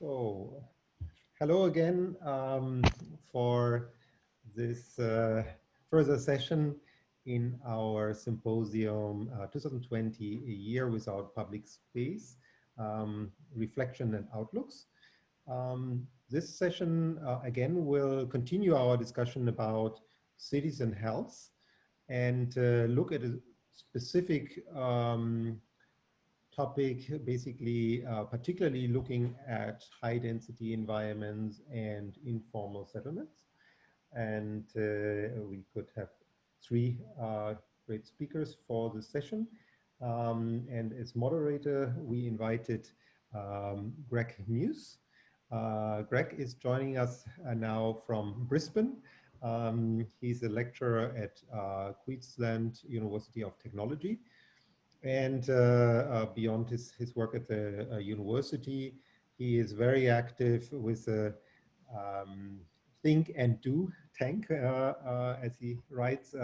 So, hello again for this further session in our Symposium 2020, A Year Without Public Space, Reflection and Outlooks. This session again will continue our discussion about cities and health and look at a specific topic, basically particularly looking at high density environments and informal settlements. And we could have three great speakers for this session. And as moderator, we invited Greg Muse. Greg is joining us now from Brisbane. He's a lecturer at Queensland University of Technology. And beyond his work at the university, he is very active with the Think and Do tank, as he writes,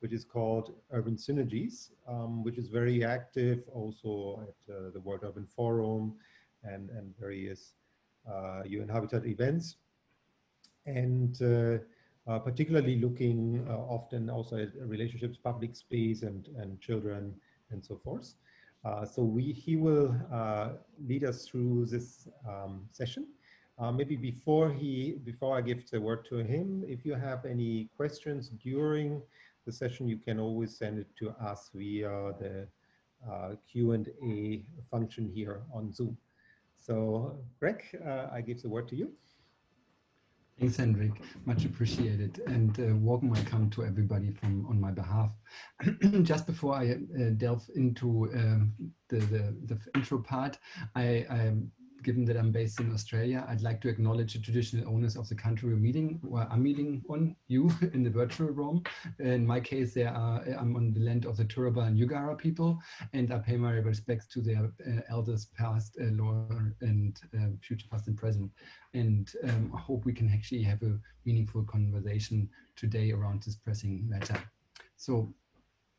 which is called Urban Synergies, which is very active also at the World Urban Forum and various UN Habitat events. And particularly looking often also at relationships, public space and children and so forth. So he will lead us through this session. Maybe before I give the word to him, if you have any questions during the session, you can always send it to us via the Q&A function here on Zoom. So Greg, I give the word to you. Thanks, Hendrik. Much appreciated, and warm welcome to everybody on my behalf. Just before I delve into the intro part, given that I'm based in Australia, I'd like to acknowledge the traditional owners of the country I'm meeting on, you, in the virtual room. In my case, I'm on the land of the Turrbal and Yugara people, and I pay my respects to their elders past, and future, past and present. And I hope we can actually have a meaningful conversation today around this pressing matter. So,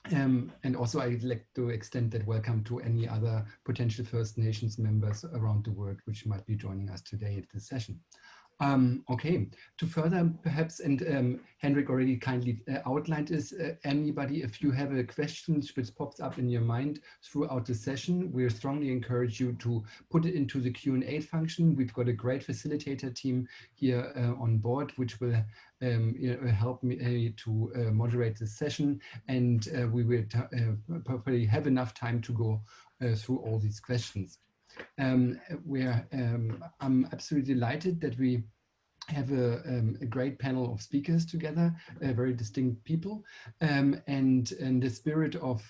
and also I'd like to extend that welcome to any other potential First Nations members around the world which might be joining us today at this session. Okay, to further perhaps, and Hendrik already kindly outlined this, anybody, if you have a question which pops up in your mind throughout the session, we strongly encourage you to put it into the Q&A function. We've got a great facilitator team here on board, which will help me to moderate this session, and we will probably have enough time to go through all these questions. I'm absolutely delighted that we have a great panel of speakers together, very distinct people, and in the spirit of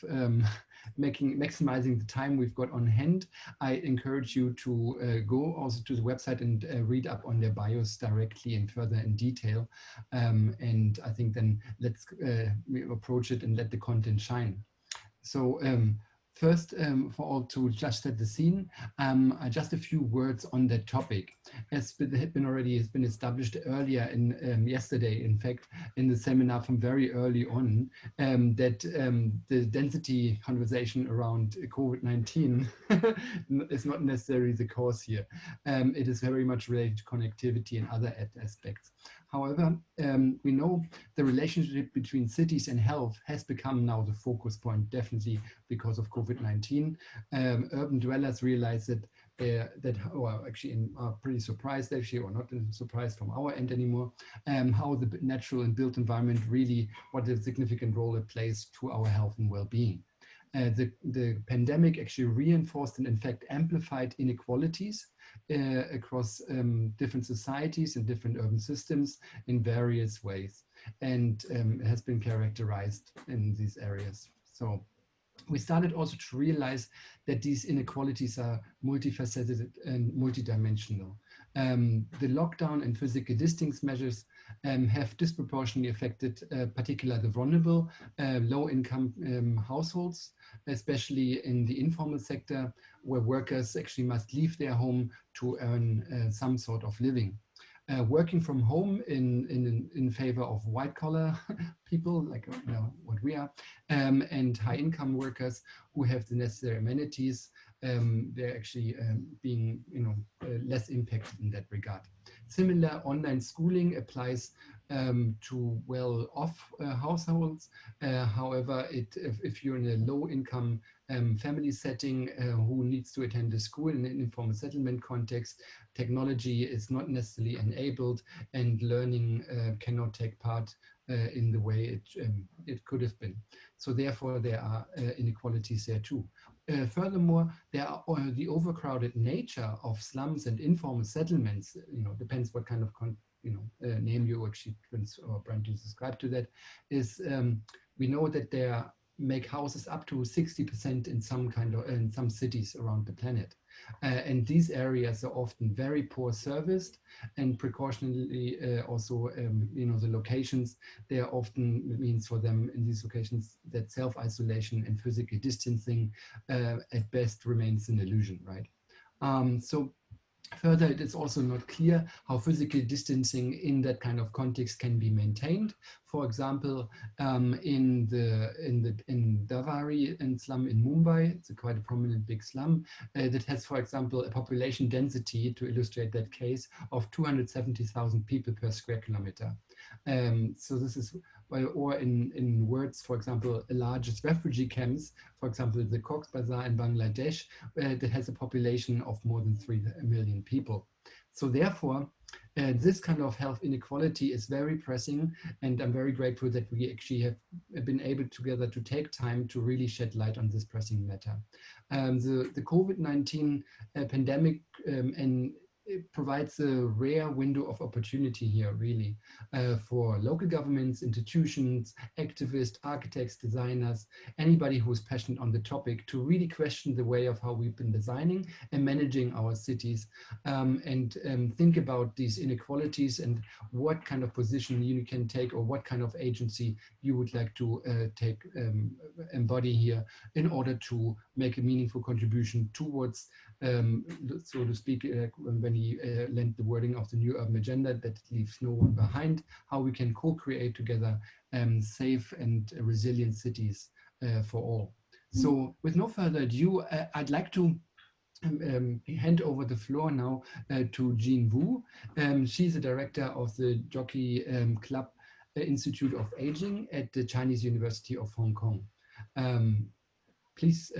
maximizing the time we've got on hand, I encourage you to go also to the website and read up on their bios directly and further in detail. And I think then let's approach it and let the content shine. So first, for all to just set the scene, just a few words on that topic. As has been established earlier in yesterday, in fact, in the seminar from very early on, that the density conversation around COVID-19 is not necessarily the cause here. It is very much related to connectivity and other aspects. However, we know the relationship between cities and health has become now the focus point, definitely because of COVID-19. Urban dwellers realize that, or actually are pretty surprised actually, or not surprised from our end anymore, how the natural and built environment really, what a significant role it plays to our health and well-being. The pandemic actually reinforced and in fact amplified inequalities across different societies and different urban systems in various ways, and has been characterized in these areas. So we started also to realize that these inequalities are multifaceted and multidimensional. The lockdown and physical distance measures have disproportionately affected particularly the vulnerable, low-income households, especially in the informal sector, where workers actually must leave their home to earn some sort of living. Working from home in favor of white collar people, like what we are, and high income workers who have the necessary amenities, they're actually being, less impacted in that regard. Similar online schooling applies to well-off households. However, if you're in a low-income family setting who needs to attend a school in an informal settlement context, technology is not necessarily enabled, and learning cannot take part in the way it could have been. So therefore, there are inequalities there too. Furthermore, there are the overcrowded nature of slums and informal settlements. Depends what kind of name you actually or brand you subscribe to. That is, we know that there make houses up to 60% in some cities around the planet. And these areas are often very poor serviced, and precautionally also, the locations, they are often means for them in these locations that self-isolation and physical distancing at best remains an illusion, right? So further, it is also not clear how physical distancing in that kind of context can be maintained. For example, in Davari and slum in Mumbai, it's quite a prominent big slum that has, for example, a population density, to illustrate that case, of 270,000 people per square kilometer. So this is, or in words, for example, the largest refugee camps, for example, the Cox's Bazar in Bangladesh, that has a population of more than 3 million people. So therefore, this kind of health inequality is very pressing, and I'm very grateful that we actually have been able together to take time to really shed light on this pressing matter. The COVID-19 pandemic and it provides a rare window of opportunity here, really, for local governments, institutions, activists, architects, designers, anybody who is passionate on the topic, to really question the way of how we've been designing and managing our cities, and think about these inequalities and what kind of position you can take, or what kind of agency you would like to embody here in order to make a meaningful contribution towards, so to speak, when he lent the wording of the new urban agenda, that leaves no one behind, how we can co-create together safe and resilient cities for all. So with no further ado, I'd like to hand over the floor now to Jean Wu. She's the director of the Jockey Club Institute of Aging at the Chinese University of Hong Kong. Please.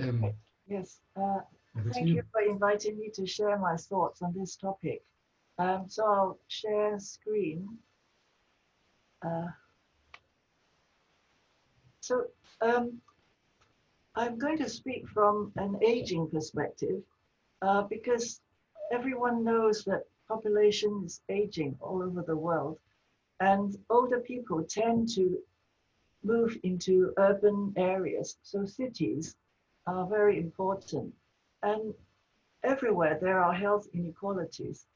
Yes, thank you for inviting me to share my thoughts on this topic. So I'll share screen. I'm going to speak from an aging perspective because everyone knows that population is aging all over the world, and older people tend to move into urban areas. So cities are very important. And everywhere there are health inequalities.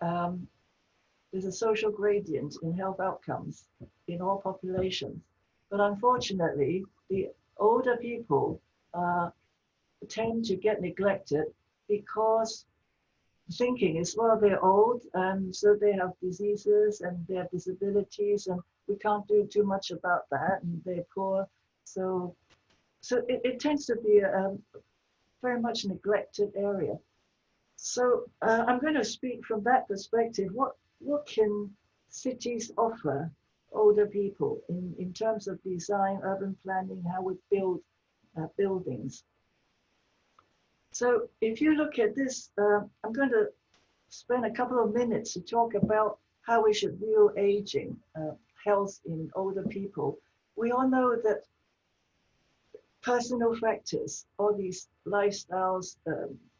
There's a social gradient in health outcomes in all populations. But unfortunately, the older people tend to get neglected because thinking is, well, they're old, and so they have diseases and they have disabilities, and we can't do too much about that, and they're poor. So it tends to be a very much neglected area. So I'm going to speak from that perspective. What can cities offer older people in terms of design, urban planning, how we build buildings? So if you look at this, I'm going to spend a couple of minutes to talk about how we should view aging, health in older people. We all know that personal factors, all these lifestyles,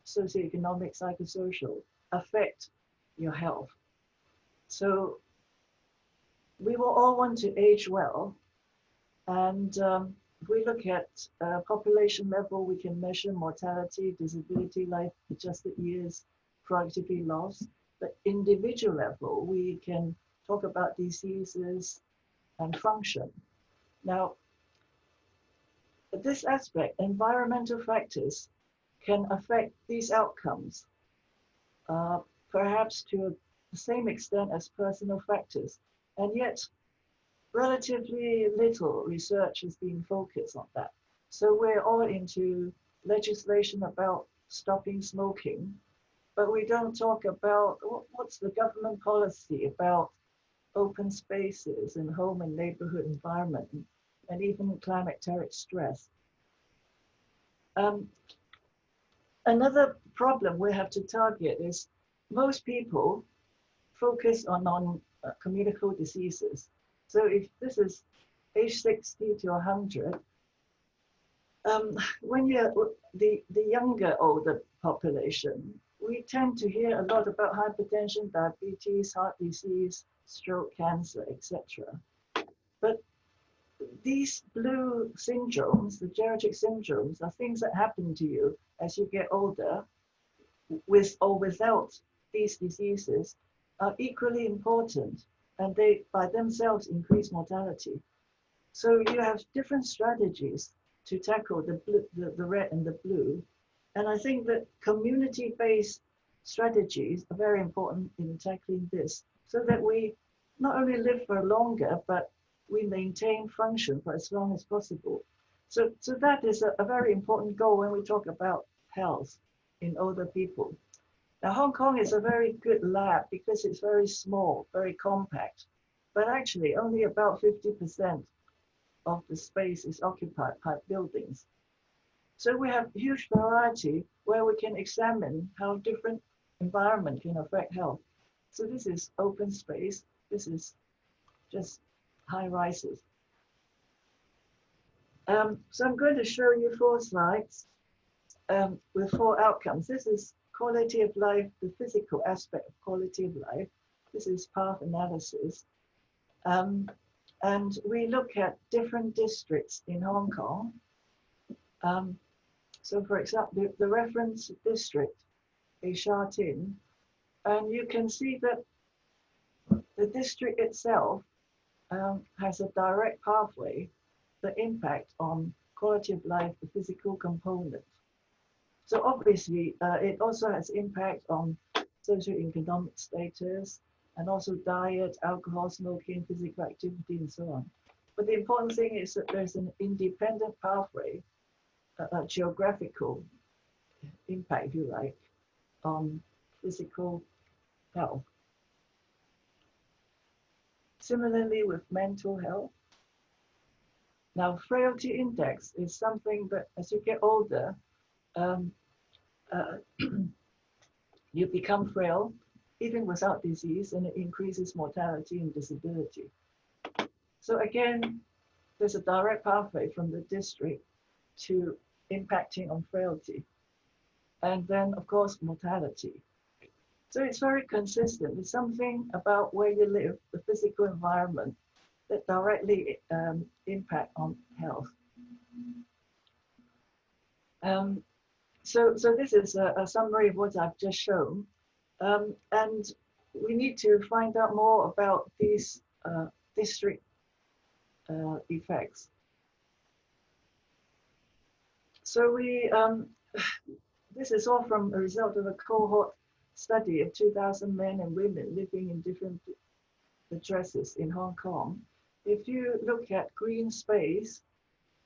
socioeconomic, psychosocial, affect your health. So we will all want to age well. And if we look at population level, we can measure mortality, disability, life adjusted years, productivity loss. But individual level, we can talk about diseases and function. Now, this aspect, environmental factors can affect these outcomes, perhaps to the same extent as personal factors. And yet, relatively little research has been focused on that. So we're all into legislation about stopping smoking, but we don't talk about what's the government policy about open spaces in home and neighborhood environment, and even climateric stress. Another problem we have to target is most people focus on non-communicable diseases. So if this is age 60 to 100, when you're the younger, older population, we tend to hear a lot about hypertension, diabetes, heart disease, stroke, cancer, etc. But these blue syndromes, the geriatric syndromes, are things that happen to you as you get older, with or without these diseases, are equally important, and they by themselves increase mortality. So you have different strategies to tackle the red and the blue. And I think that community-based strategies are very important in tackling this, so that we not only live for longer, but we maintain function for as long as possible. So that is a very important goal when we talk about health in older people. Now, Hong Kong is a very good lab because it's very small, very compact, but actually only about 50% of the space is occupied by buildings. So we have huge variety where we can examine how different environment can affect health. So this is open space. This is just high rises. So I'm going to show you 4 slides with 4 outcomes. This is quality of life, the physical aspect of quality of life. This is path analysis. And we look at different districts in Hong Kong. So for example, the reference district is Sha Tin, and you can see that the district itself has a direct pathway that impact on quality of life, the physical component. So obviously, it also has impact on socioeconomic status, and also diet, alcohol, smoking, physical activity, and so on. But the important thing is that there's an independent pathway, a geographical impact, if you like, on physical health. Similarly with mental health. Now, frailty index is something that as you get older, you become frail, even without disease, and it increases mortality and disability. So again, there's a direct pathway from the district to impacting on frailty. And then, of course, mortality. So it's very consistent. It's something about where you live, the physical environment, that directly impact on health. So this is a summary of what I've just shown. And we need to find out more about these district effects. So this is all from a result of a cohort study of 2,000 men and women living in different addresses in Hong Kong. If you look at green space,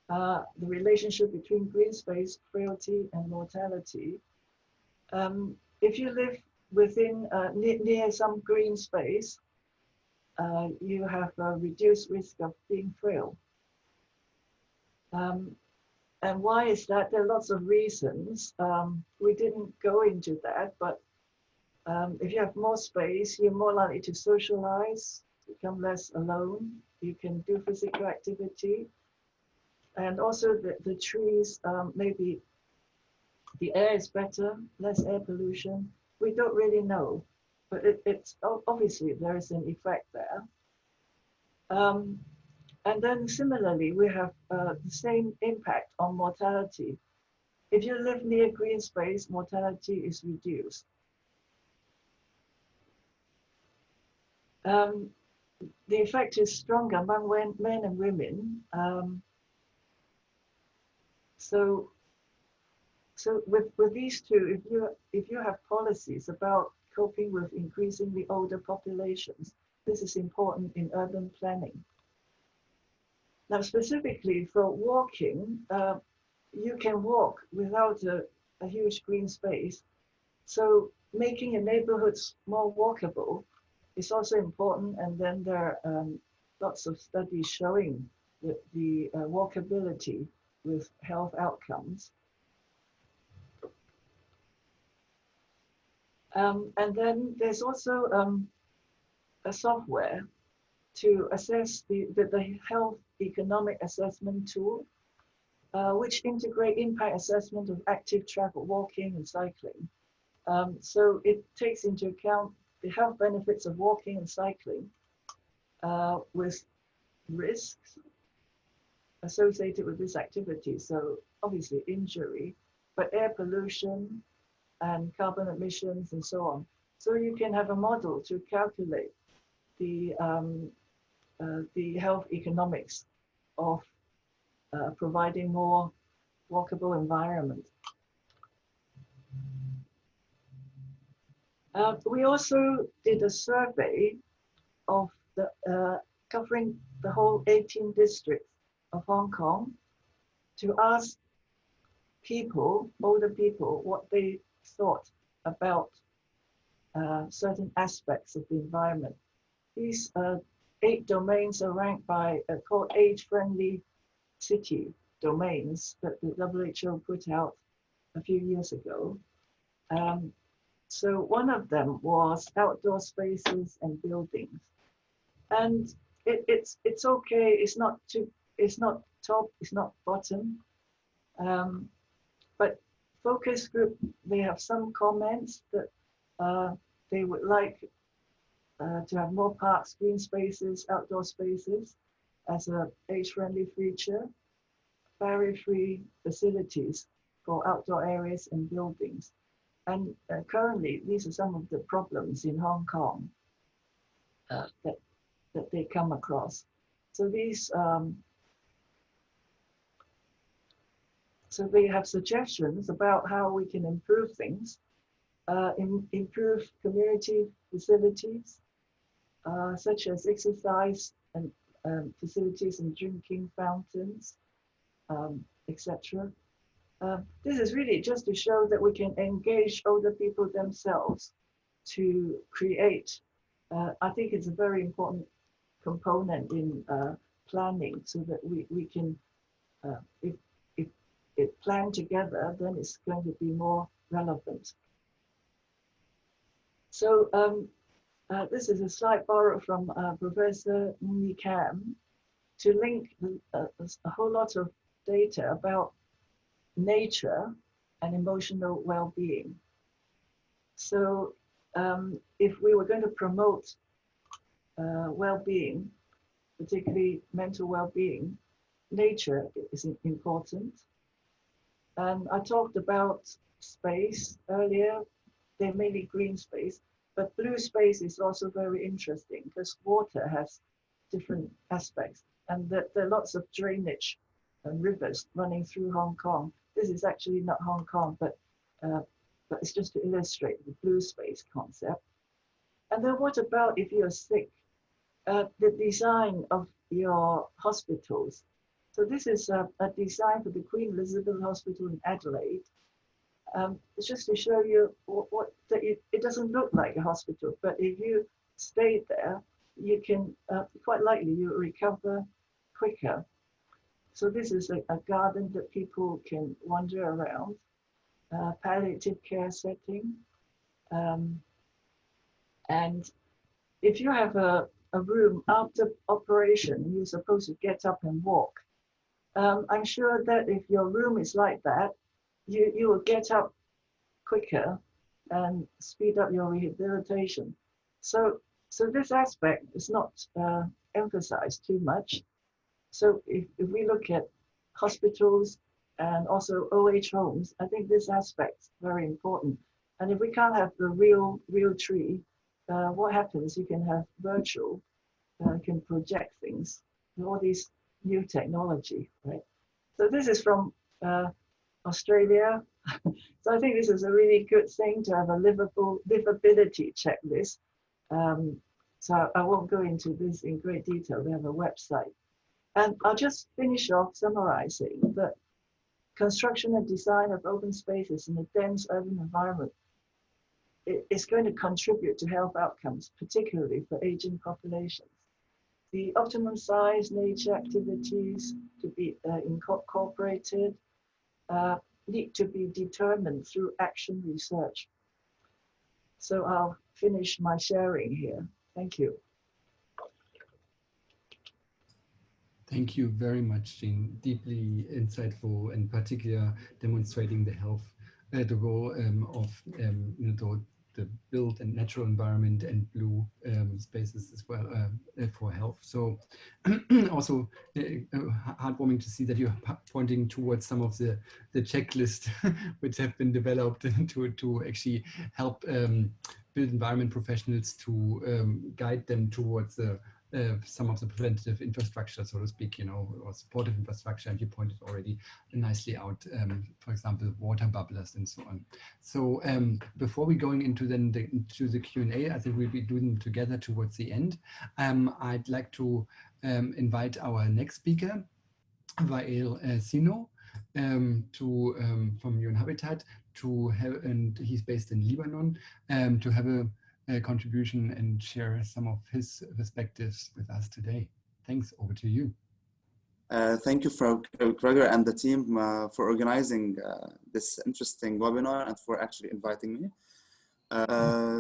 the relationship between green space, frailty, and mortality, if you live within near some green space, you have a reduced risk of being frail. And why is that? There are lots of reasons. We didn't go into that, but if you have more space, you're more likely to socialize, become less alone. You can do physical activity. And also the trees, maybe the air is better, less air pollution. We don't really know, but it's obviously there is an effect there. And then similarly, we have the same impact on mortality. If you live near green space, mortality is reduced. The effect is stronger among men and women. So with these two, if you have policies about coping with increasingly older populations, this is important in urban planning. Now, specifically for walking, you can walk without a huge green space. So making your neighborhoods more walkable is also important. And then there are lots of studies showing that the walkability with health outcomes. And then there's also a software to assess the health economic assessment tool, which integrate impact assessment of active travel, walking and cycling. So it takes into account the health benefits of walking and cycling with risks associated with this activity. So obviously injury, but air pollution and carbon emissions and so on. So you can have a model to calculate the health economics of providing more walkable environment. We also did a survey of the covering the whole 18 districts of Hong Kong to ask people, older people, what they thought about certain aspects of the environment. These 8 domains are ranked by called age-friendly city domains that the WHO put out a few years ago. So one of them was outdoor spaces and buildings, and it's okay. It's not top, it's not bottom, but focus group, they have some comments that they would like to have more parks, green spaces, outdoor spaces as a age-friendly feature, barrier-free facilities for outdoor areas and buildings. And currently, these are some of the problems in Hong Kong that they come across. So these, so they have suggestions about how we can improve things, improve community facilities, such as exercise and facilities and drinking fountains, etc. This is really just to show that we can engage older people themselves to create. I think it's a very important component in planning, so that we can, if it planned together, then it's going to be more relevant. So this is a slide borrowed from Professor Ng Kam to link a whole lot of data about nature and emotional well-being. So if we were going to promote well-being, particularly mental well-being, nature is important. And I talked about space earlier. They're mainly green space, but blue space is also very interesting because water has different aspects, and there are lots of drainage and rivers running through Hong Kong. This is actually not Hong Kong, but it's just to illustrate the blue space concept. And then what about if you're sick? The design of your hospitals. So this is a design for the Queen Elizabeth Hospital in Adelaide. It's just to show you it doesn't look like a hospital, but if you stay there, you can, quite likely you'll recover quicker. So this is a garden that people can wander around, palliative care setting. And if you have a room after operation, you're supposed to get up and walk. I'm sure that if your room is like that, you will get up quicker and speed up your rehabilitation. So this aspect is not emphasized too much. So if we look at hospitals and also OH homes, I think this aspect is very important. And if we can't have the real tree, what happens? You can have virtual, can project things, all these new technology, right? So this is from Australia. So I think this is a really good thing to have a livability checklist. So I won't go into this in great detail. They have a website. And I'll just finish off summarizing that construction and design of open spaces in a dense urban environment is going to contribute to health outcomes, particularly for aging populations. The optimum size, nature activities to be incorporated need to be determined through action research. So I'll finish my sharing here. Thank you. Thank you very much, Jean. Deeply insightful, and particular demonstrating the health, the role of the built and natural environment and blue spaces as well for health. So also heartwarming to see that you're pointing towards some of the checklist which have been developed to actually help built environment professionals to guide them towards some of the preventative infrastructure, so to speak, or supportive infrastructure, and you pointed already nicely out, for example, water bubblers and so on. So before we going into into the Q&A, I think we'll be doing them together towards the end. I'd like to invite our next speaker, Wael Sino, from UN Habitat, and he's based in Lebanon, to have a contribution and share some of his perspectives with us today. Thanks, over to you. Thank you, Gregor and the team for organizing this interesting webinar and for actually inviting me.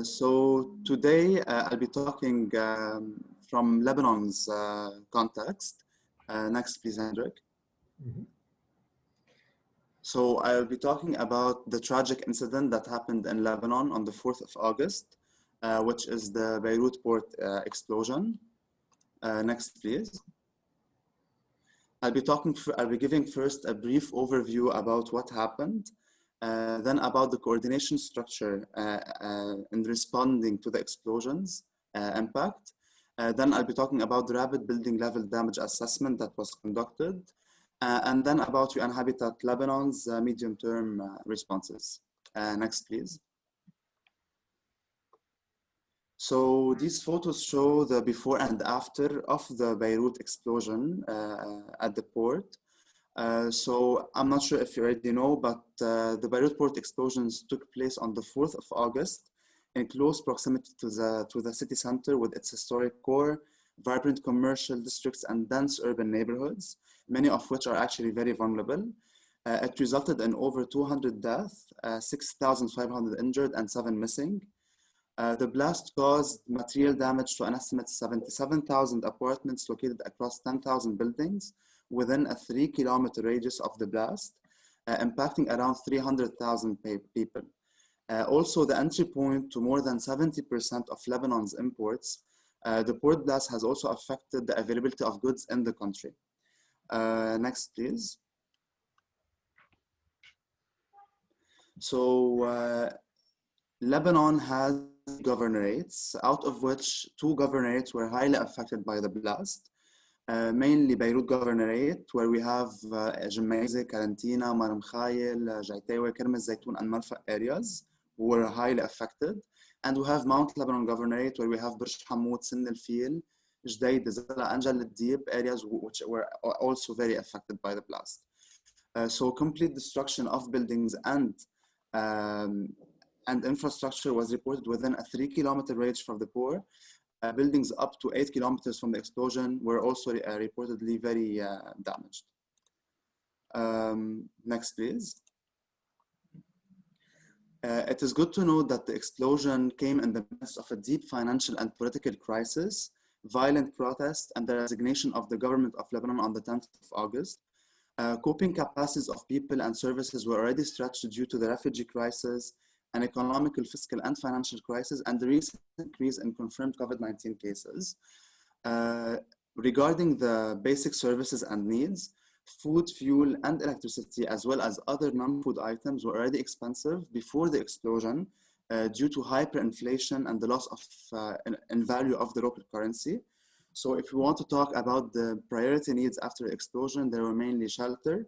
So today I'll be talking from Lebanon's context. Next, please, Hendrik. Mm-hmm. So I'll be talking about the tragic incident that happened in Lebanon on the 4th of August, which is the Beirut port explosion. Next, please. I'll be giving first a brief overview about what happened, then about the coordination structure in responding to the explosion's impact. Then I'll be talking about the rapid building level damage assessment that was conducted, and then about UN Habitat Lebanon's medium-term responses. Next, please. So these photos show the before and after of the Beirut explosion at the port. So I'm not sure if you already know, but the Beirut port explosions took place on the 4th of August in close proximity to the city center with its historic core, vibrant commercial districts, and dense urban neighborhoods, many of which are actually very vulnerable. It resulted in over 200 deaths, 6,500 injured, and 7 missing. The blast caused material damage to an estimated 77,000 apartments located across 10,000 buildings within a 3-kilometer radius of the blast, impacting around 300,000 people. Also, the entry point to more than 70% of Lebanon's imports, the port blast has also affected the availability of goods in the country. Next, please. So, Lebanon has governorates, out of which 2 governorates were highly affected by the blast, mainly Beirut Governorate, where we have Gemmayzeh, Karantina, Mar Mkhail, Jaytawi, Kermel Zaytun, and Marfa areas who were highly affected. And we have Mount Lebanon Governorate, where we have Burj Hamoud, Sin El Fil, Jdeid, Zala, and Jal Dib areas which were also very affected by the blast. So complete destruction of buildings and infrastructure was reported within a 3-kilometer range from the port. Buildings up to 8 kilometers from the explosion were also reportedly very damaged. Next, please. It is good to note that the explosion came in the midst of a deep financial and political crisis, violent protests, and the resignation of the government of Lebanon on the 10th of August. Coping capacities of people and services were already stretched due to the refugee crisis, an economical, fiscal, and financial crisis, and the recent increase in confirmed COVID-19 cases. Regarding the basic services and needs, food, fuel, and electricity, as well as other non-food items, were already expensive before the explosion due to hyperinflation and the loss of in value of the local currency. So if we want to talk about the priority needs after the explosion, there were mainly shelter,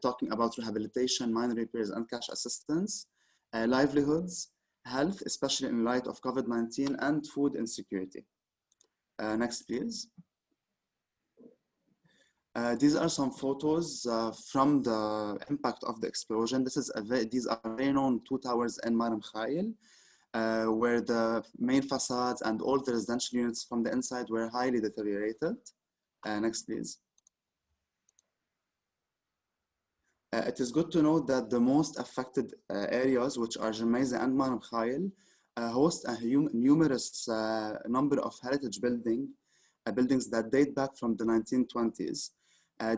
talking about rehabilitation, minor repairs, and cash assistance, livelihoods, health, especially in light of COVID-19, and food insecurity. Next, please. These are some photos from the impact of the explosion. These are very known two towers in Mar Mikhail, where the main facades and all the residential units from the inside were highly deteriorated. Next, please. It is good to note that the most affected areas, which are Gemaiza and Mar Mikhail, host a numerous number of heritage buildings that date back from the 1920s.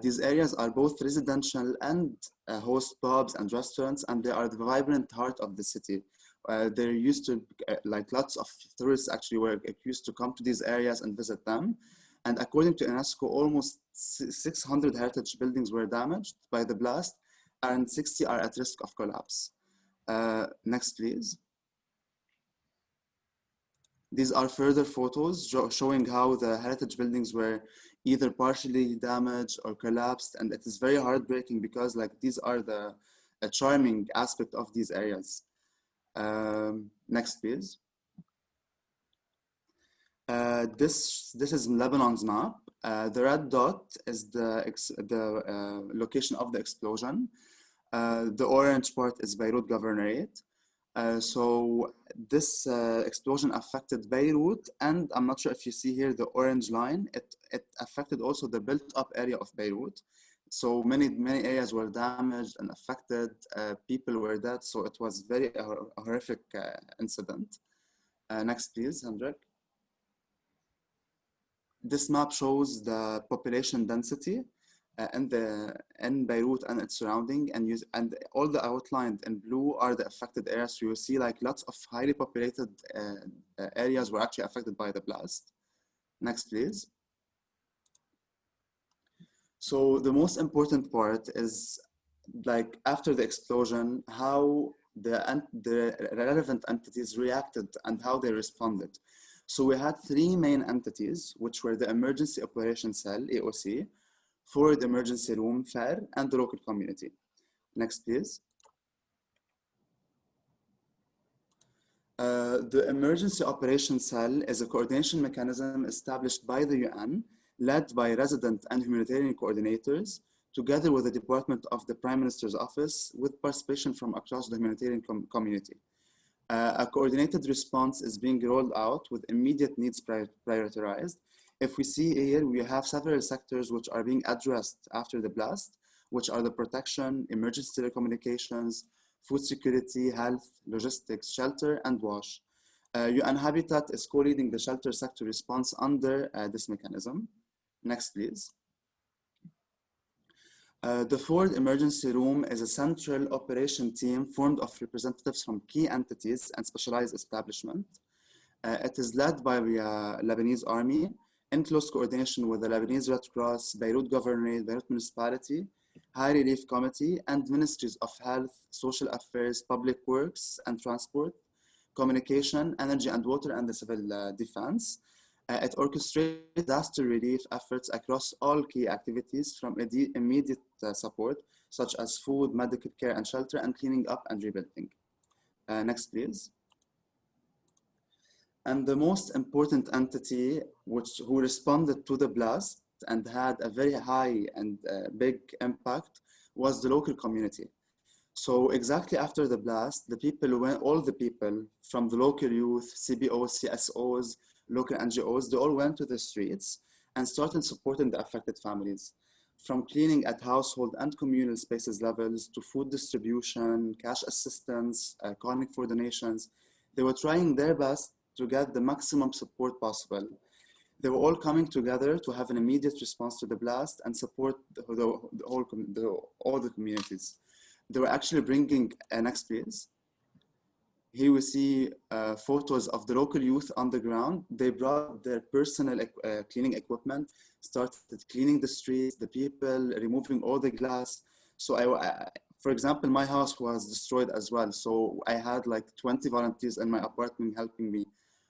These areas are both residential and host pubs and restaurants, and they are the vibrant heart of the city. There used to, like lots of tourists actually were used to come to these areas and visit them. And according to UNESCO, almost 600 heritage buildings were damaged by the blast, and 60 are at risk of collapse. Next, please. These are further photos showing how the heritage buildings were either partially damaged or collapsed, and it is very heartbreaking because like these are the charming aspect of these areas. Next, please. This is Lebanon's map. The red dot is the location of the explosion. The orange part is Beirut Governorate. So this explosion affected Beirut, and I'm not sure if you see here the orange line, it affected also the built-up area of Beirut. So many areas were damaged and affected, people were dead, so it was very a horrific incident. Next, please, Hendrik. This map shows the population density in Beirut and its surrounding, and all the outlined in blue are the affected areas. So you see like lots of highly populated areas were actually affected by the blast. Next, please. So the most important part is like after the explosion, how the relevant entities reacted and how they responded. So we had three main entities, which were the Emergency Operations Cell, EOC, Forward Emergency Room, FAR, and the local community. Next, please. The Emergency Operations Cell is a coordination mechanism established by the UN, led by resident and humanitarian coordinators, together with the Department of the Prime Minister's Office, with participation from across the humanitarian community. A coordinated response is being rolled out with immediate needs prioritized. If we see here, we have several sectors which are being addressed after the blast, which are the protection, emergency telecommunications, food security, health, logistics, shelter, and WASH. UN Habitat is co-leading the shelter sector response under this mechanism. Next, please. The Forward Emergency Room is a central operation team formed of representatives from key entities and specialized establishments. It is led by the Lebanese Army in close coordination with the Lebanese Red Cross, Beirut Governorate, Beirut Municipality, High Relief Committee, and Ministries of Health, Social Affairs, Public Works and Transport, Communication, Energy and Water, and the Civil Defense. It orchestrates disaster relief efforts across all key activities from immediate support, such as food, medical care and shelter, and cleaning up and rebuilding. Next, please. And the most important entity who responded to the blast and had a very high and big impact was the local community. So exactly after the blast, all the people from the local youth, CBOs, CSOs, local NGOs, they all went to the streets and started supporting the affected families. From cleaning at household and communal spaces levels to food distribution, cash assistance, calling for donations, they were trying their best to get the maximum support possible. They were all coming together to have an immediate response to the blast and support all the communities. They were actually bringing, next please. Here we see photos of the local youth on the ground. They brought their personal cleaning equipment, started cleaning the streets, the people, removing all the glass. So for example, my house was destroyed as well. So I had like 20 volunteers in my apartment helping me.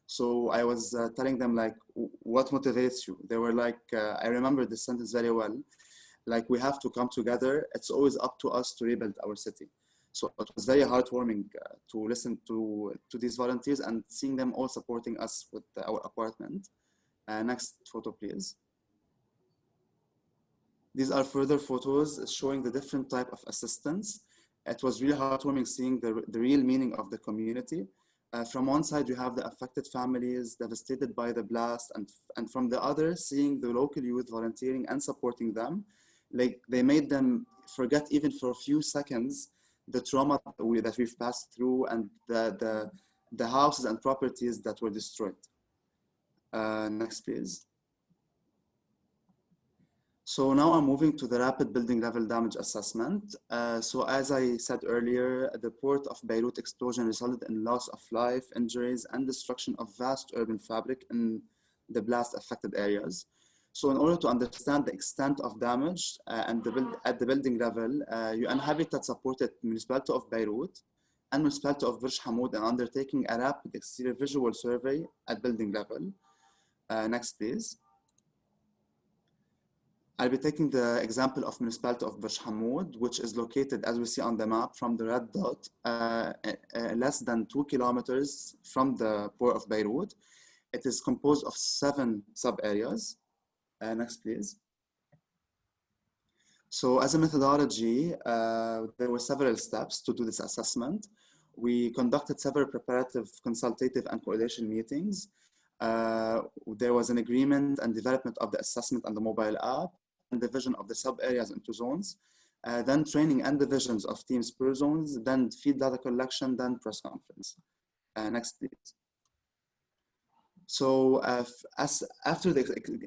So I was telling them like, what motivates you? They were like, I remember this sentence very well. Like, we have to come together. It's always up to us to rebuild our city. So it was very heartwarming to listen to these volunteers and seeing them all supporting us with our apartment. Next photo, please. These are further photos showing the different type of assistance. It was really heartwarming seeing the real meaning of the community. From one side, you have the affected families devastated by the blast, and from the other, seeing the local youth volunteering and supporting them. Like, they made them forget even for a few seconds the trauma that we've passed through and the houses and properties that were destroyed. Next, please. So now I'm moving to the rapid building level damage assessment. So as I said earlier, the port of Beirut explosion resulted in loss of life, injuries, and destruction of vast urban fabric in the blast affected areas. So in order to understand the extent of damage at the building level, UN Habitat supported Municipality of Beirut and Municipality of Burj Hamoud in undertaking a rapid exterior visual survey at building level. Next, please. I'll be taking the example of Municipality of Burj Hamoud, which is located, as we see on the map, from the red dot, less than 2 kilometers from the port of Beirut. It is composed of 7 sub-areas. Next, please. So as a methodology, there were several steps to do this assessment. We conducted several preparative, consultative, and coordination meetings. There was an agreement and development of the assessment and the mobile app, and division of the sub-areas into zones, then training and divisions of teams per zones, then field data collection, then press conference. Next, please. So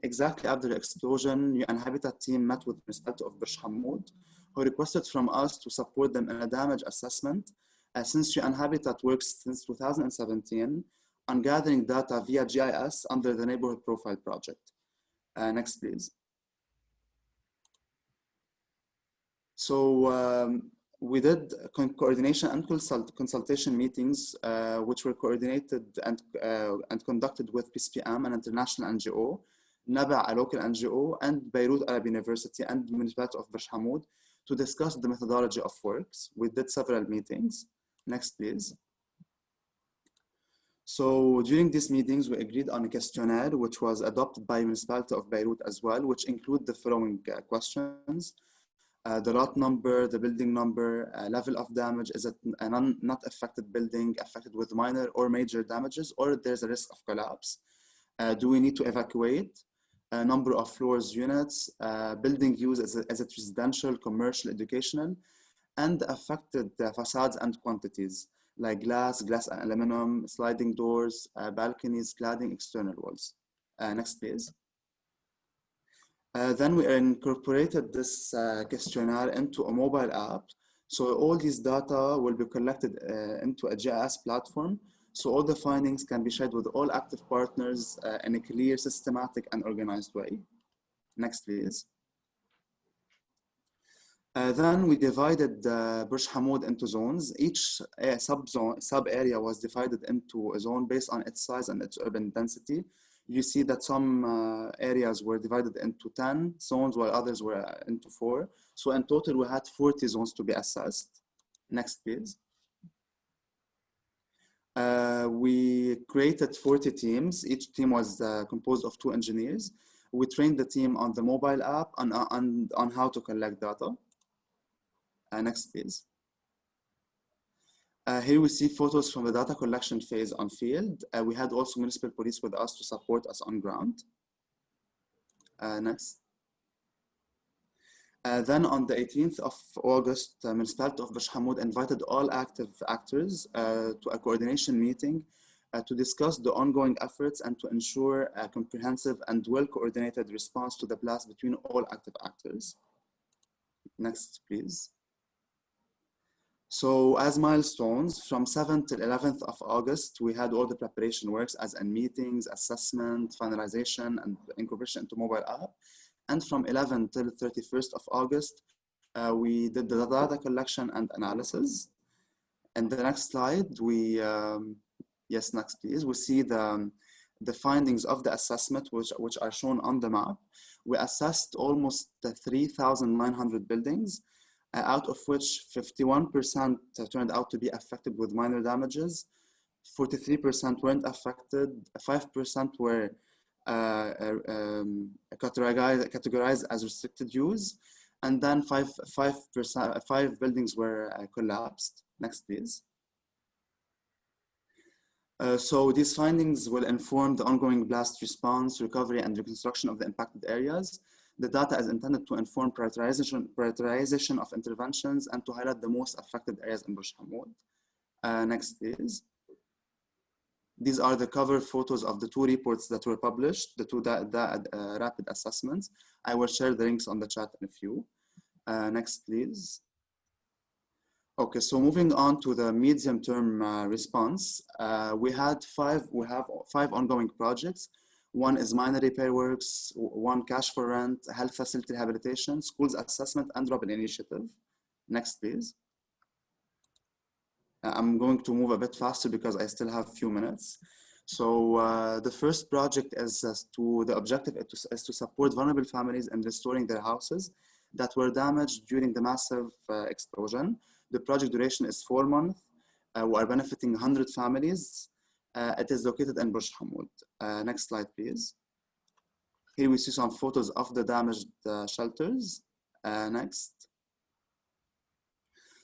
exactly after the explosion, UN Habitat team met with the Municipality of Burj Hamoud, who requested from us to support them in a damage assessment, since UN Habitat works since 2017 on gathering data via GIS under the Neighborhood Profile Project. Next, please. So we did coordination and consultation meetings, which were coordinated and conducted with PCPM, an international NGO, NABA, a local NGO, and Beirut Arab University and the Municipality of Burj Hamoud to discuss the methodology of works. We did several meetings. Next, please. So during these meetings, we agreed on a questionnaire, which was adopted by the Municipality of Beirut as well, which include the following questions. The lot number, the building number, level of damage, is it a not affected building, affected with minor or major damages, or there's a risk of collapse? Do we need to evacuate? Number of floors, units, building use, is it residential, commercial, educational, and affected facades and quantities, like glass and aluminum, sliding doors, balconies, cladding, external walls. Next, please. Then we incorporated this questionnaire into a mobile app. So all these data will be collected into a GIS platform. So all the findings can be shared with all active partners in a clear, systematic, and organized way. Next, please. Then we divided Burj Hamoud into zones. Each sub-area was divided into a zone based on its size and its urban density. You see that some areas were divided into 10 zones, while others were into 4. So in total, we had 40 zones to be assessed. Next, please. We created 40 teams. Each team was composed of 2 engineers. We trained the team on the mobile app and on how to collect data. Next, please. Here we see photos from the data collection phase on field. We had also municipal police with us to support us on ground. Next. Then on the 18th of August, the Municipality of Burj Hamoud invited all active actors to a coordination meeting to discuss the ongoing efforts and to ensure a comprehensive and well-coordinated response to the blast between all active actors. Next, please. So as milestones, from 7th to 11th of August, we had all the preparation works as in meetings, assessment, finalization, and incorporation into mobile app. And from 11th till 31st of August, we did the data collection and analysis. And the next slide, yes, next please, we see the findings of the assessment, which are shown on the map. We assessed almost 3,900 buildings, out of which 51% turned out to be affected with minor damages, 43% weren't affected, 5% were categorized as restricted use, and then five buildings were collapsed. Next, please. So these findings will inform the ongoing blast response, recovery, and reconstruction of the impacted areas. The data is intended to inform prioritization of interventions and to highlight the most affected areas in Burj Hamoud. Next, please. These are the cover photos of the two reports that were published, the two rapid assessments. I will share the links on the chat in a few. Next, please. Okay, so moving on to the medium-term response, we have five ongoing projects. One is minor repair works, one cash for rent, health facility rehabilitation, schools assessment, and Robin initiative. Next, please. I'm going to move a bit faster because I still have a few minutes. So the first project is the objective is to support vulnerable families in restoring their houses that were damaged during the massive explosion. The project duration is 4 months. We are benefiting 100 families. It is located in Burj Hamoud. Next slide, please. Here we see some photos of the damaged shelters. Next.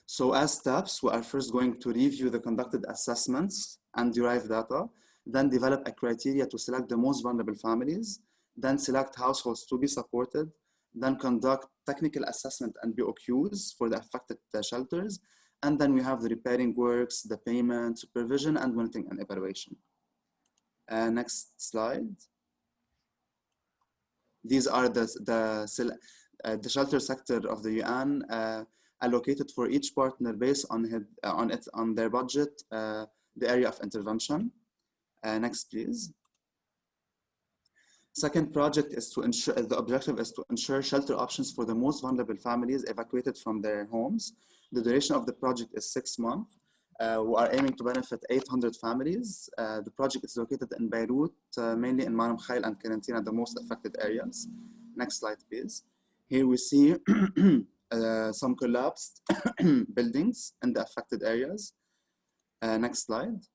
So as steps, we are first going to review the conducted assessments and derive data, then develop a criteria to select the most vulnerable families, then select households to be supported, then conduct technical assessment and BOQs for the affected shelters, and then we have the repairing works, the payment, supervision, and monitoring and evaluation. Next slide. These are the shelter sector of the UN allocated for each partner based on their budget, the area of intervention. Next, please. Second project is to ensure, the objective is to ensure shelter options for the most vulnerable families evacuated from their homes. The duration of the project is 6 months. We are aiming to benefit 800 families. The project is located in Beirut, mainly in Manam Khail and Karantina, the most affected areas. Next slide, please. Here we see some collapsed buildings in the affected areas. Next slide.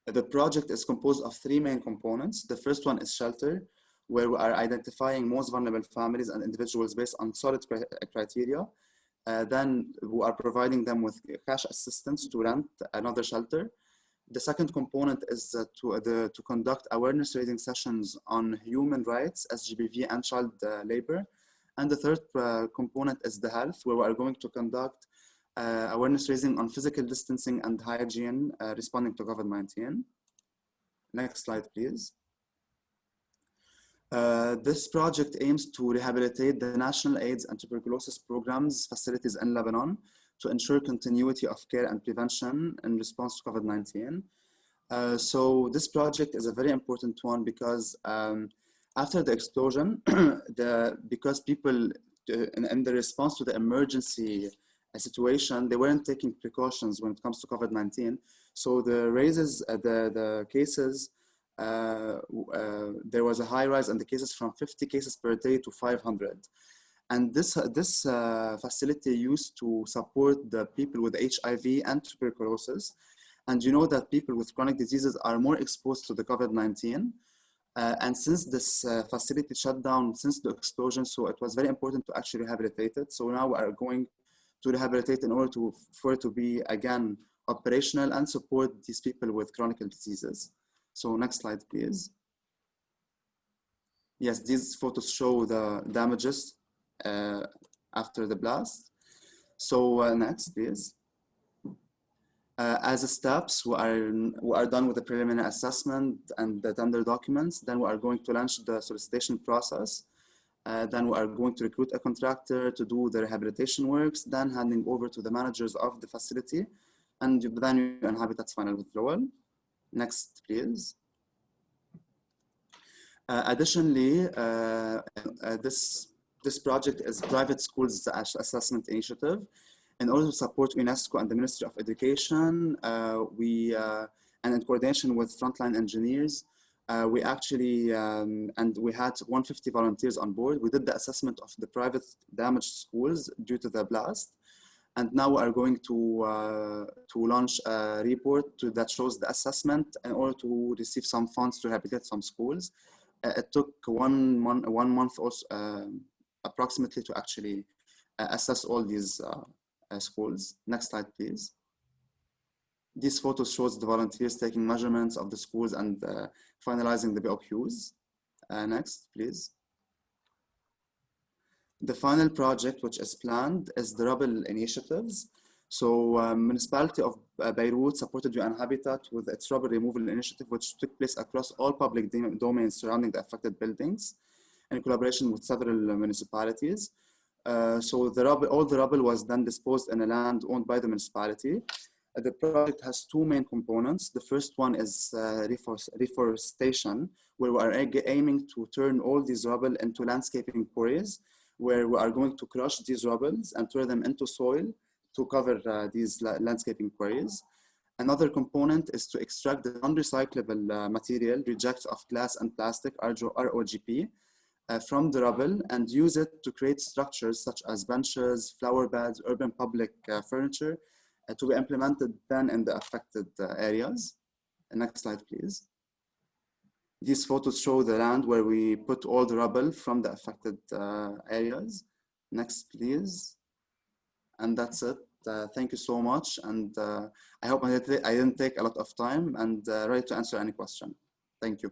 The project is composed of 3 main components. The first one is shelter, where we are identifying most vulnerable families and individuals based on solid criteria. Then we are providing them with cash assistance to rent another shelter. The second component is to conduct awareness raising sessions on human rights, SGBV, and child labor. And the third component is the health, where we are going to conduct awareness raising on physical distancing and hygiene responding to COVID-19. Next slide, please. This project aims to rehabilitate the National AIDS and Tuberculosis Programs facilities in Lebanon to ensure continuity of care and prevention in response to COVID-19. So this project is a very important one because after the explosion, because people in the response to the emergency situation, they weren't taking precautions when it comes to COVID-19. So the cases, there was a high rise in the cases from 50 cases per day to 500. And this facility used to support the people with HIV and tuberculosis. And you know that people with chronic diseases are more exposed to the COVID-19. And since this facility shut down since the explosion, so it was very important to actually rehabilitate it. So now we are going to rehabilitate in order for it to be again operational and support these people with chronic diseases. So next slide, please. Yes, these photos show the damages after the blast. So next, please. As a steps, we are done with the preliminary assessment and the tender documents. Then we are going to launch the solicitation process. Then we are going to recruit a contractor to do the rehabilitation works, then handing over to the managers of the facility, and then UN Habitat's final withdrawal. Next, please. Additionally, this project is private schools assessment initiative. In order to support UNESCO and the Ministry of Education, and in coordination with frontline engineers, we actually, and we had 150 volunteers on board. We did the assessment of the private damaged schools due to the blast. And now we are going to launch a report that shows the assessment in order to receive some funds to rehabilitate some schools. It took one month also, approximately to actually assess all these schools. Next slide, please. This photo shows the volunteers taking measurements of the schools and finalizing the BOQs. Next, please. The final project, which is planned, is the Rubble Initiatives. So municipality of Beirut supported UN Habitat with its rubble removal initiative, which took place across all public domains surrounding the affected buildings in collaboration with several municipalities. So all the rubble was then disposed in a land owned by the municipality. The project has two main components. The first one is reforestation, where we are aiming to turn all these rubble into landscaping quarries, where we are going to crush these rubbles and turn them into soil to cover these landscaping quarries. Another component is to extract the non-recyclable material, rejects of glass and plastic, ROGP, from the rubble and use it to create structures such as benches, flower beds, urban public furniture, to be implemented then in the affected areas. Next slide, please. These photos show the land where we put all the rubble from the affected areas. Next, please. And that's it. Thank you so much. And I hope I didn't take a lot of time, and ready to answer any question. Thank you.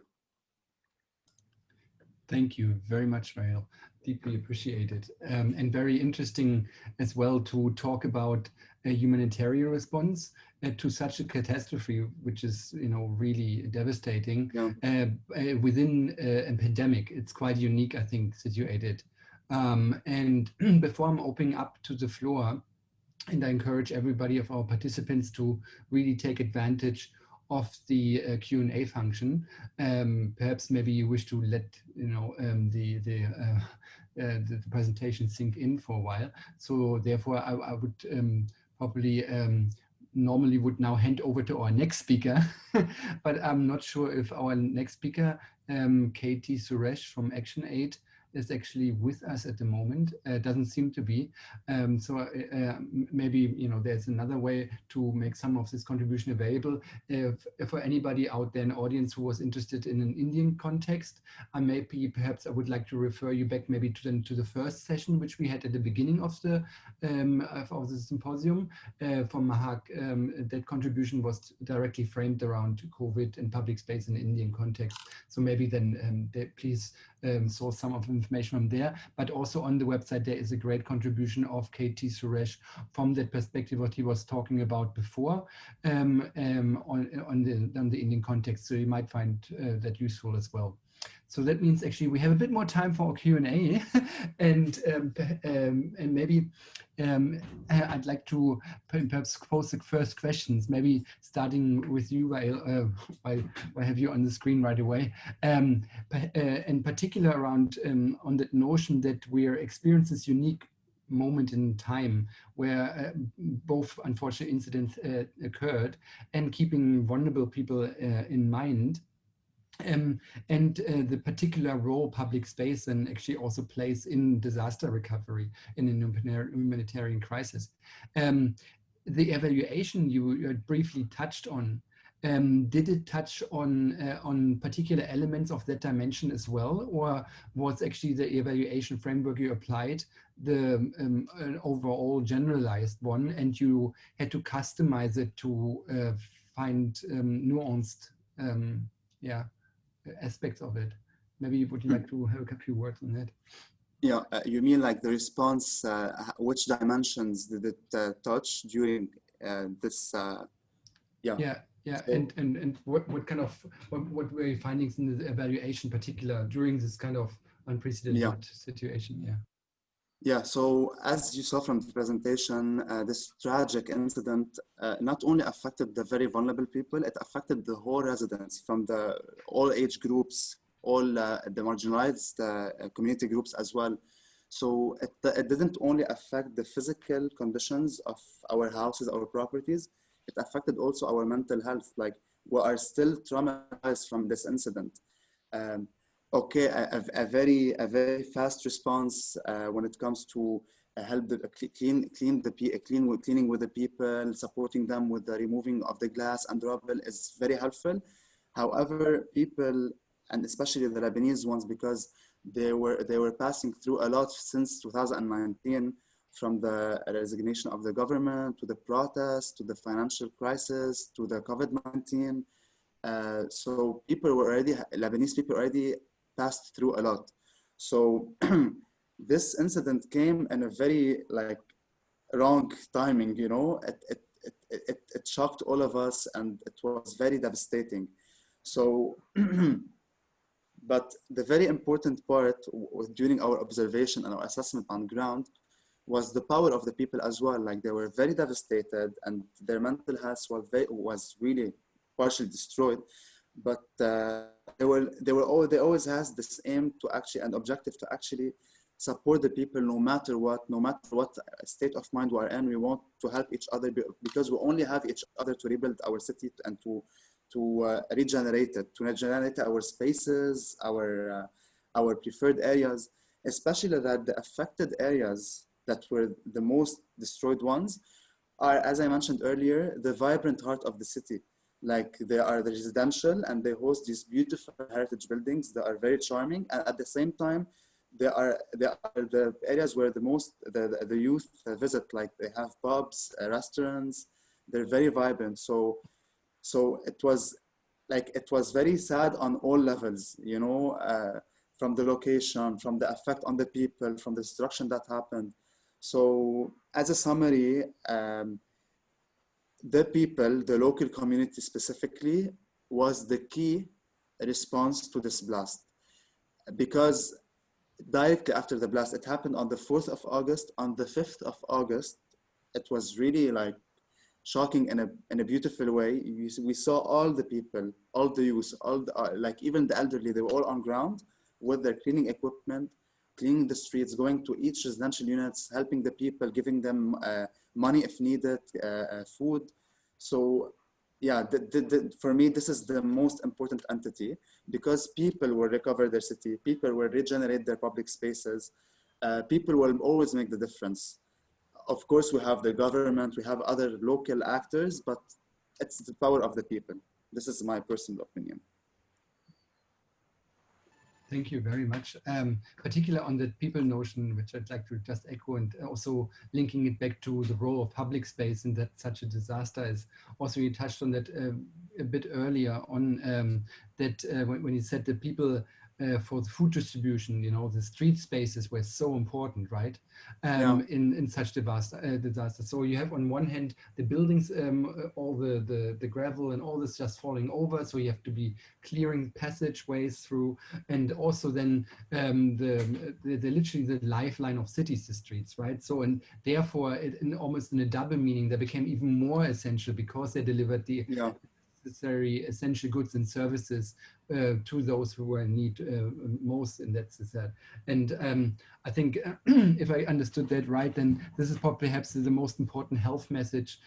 Thank you very much, Rael. Deeply appreciated. And very interesting as well to talk about a humanitarian response to such a catastrophe, which is, really devastating. Yeah. Within a pandemic. It's quite unique, I think, situated. And before I'm opening up to the floor, and I encourage everybody of our participants to really take advantage of the Q&A function. Perhaps maybe you wish to let the presentation sink in for a while. So therefore, I would probably normally would now hand over to our next speaker, but I'm not sure if our next speaker, Katie Suresh from ActionAid, is actually with us at the moment. Doesn't seem to be. So maybe there's another way to make some of this contribution available. If for anybody out there in the audience who was interested in an Indian context, perhaps I would like to refer you back maybe to the first session which we had at the beginning of the symposium from Mahak. That contribution was directly framed around COVID and public space in the Indian context. So maybe then please source some of the information from there, but also on the website there is a great contribution of KT Suresh from that perspective what he was talking about before on the Indian context, so you might find that useful as well. So that means actually we have a bit more time for Q&A, and maybe I'd like to perhaps pose the first questions, maybe starting with you, Rael. I have you on the screen right away. In particular around on that notion that we are experiencing this unique moment in time where both unfortunate incidents occurred, and keeping vulnerable people in mind. And the particular role public space then actually also plays in disaster recovery in a humanitarian crisis. The evaluation you briefly touched on, did it touch on particular elements of that dimension as well, or was actually the evaluation framework you applied an overall generalized one, and you had to customize it to find nuanced aspects of it? Maybe you would like to have a few words on that. Yeah, you mean like the response, which dimensions did it touch during this? Yeah, so, and what kind of, what were your findings in the evaluation particular during this kind of unprecedented situation? Yeah, so as you saw from the presentation, this tragic incident not only affected the very vulnerable people, it affected the whole residents from all age groups, all the marginalized community groups as well. So it didn't only affect the physical conditions of our houses, our properties, it affected also our mental health. Like, we are still traumatized from this incident. Okay, a very fast response when it comes to help the cleaning with the people, supporting them with the removing of the glass and rubble is very helpful. However, people, and especially the Lebanese ones, because they were passing through a lot since 2019, from the resignation of the government to the protests to the financial crisis to the COVID-19. So Lebanese people already passed through a lot. So this incident came in a very like wrong timing, you know. It shocked all of us, and it was very devastating. So, but the very important part during our observation and our assessment on ground was the power of the people as well. Like they were very devastated, and their mental health was really partially destroyed. But they always has this aim to actually, and objective to actually support the people no matter what state of mind we are in. We want to help each other because we only have each other to rebuild our city and to regenerate our spaces, our preferred areas, especially that the affected areas that were the most destroyed ones are, as I mentioned earlier, the vibrant heart of the city. Like they are the residential, and they host these beautiful heritage buildings that are very charming, and at the same time they are the areas where the youth visit. Like they have pubs, restaurants, they're very vibrant. So it was very sad on all levels, you know, from the location, from the effect on the people, from the destruction that happened. So as a summary, the people, the local community specifically, was the key response to this blast. Because directly after the blast, it happened on the 4th of August. On the 5th of August, it was really like shocking in a beautiful way. We saw all the people, all the youth, like even the elderly, they were all on ground with their cleaning equipment, cleaning the streets, going to each residential units, helping the people, giving them money if needed, food. So yeah, for me, this is the most important entity, because people will recover their city, people will regenerate their public spaces, people will always make the difference. Of course, we have the government, we have other local actors, but it's the power of the people. This is my personal opinion. Thank you very much. Particularly on the people notion, which I'd like to just echo, and also linking it back to the role of public space in that such a disaster is also, you touched on that a bit earlier on, that when you said the people for the food distribution, you know, the street spaces were so important, right? In such disaster. So you have on one hand the buildings, all the gravel and all this just falling over. So you have to be clearing passageways through, and also then the literally the lifeline of cities, the streets, right? So, and therefore, almost in a double meaning, they became even more essential because they delivered the necessary essential goods and services to those who were in need most in that society. And I think if I understood that right, then this is perhaps the most important health message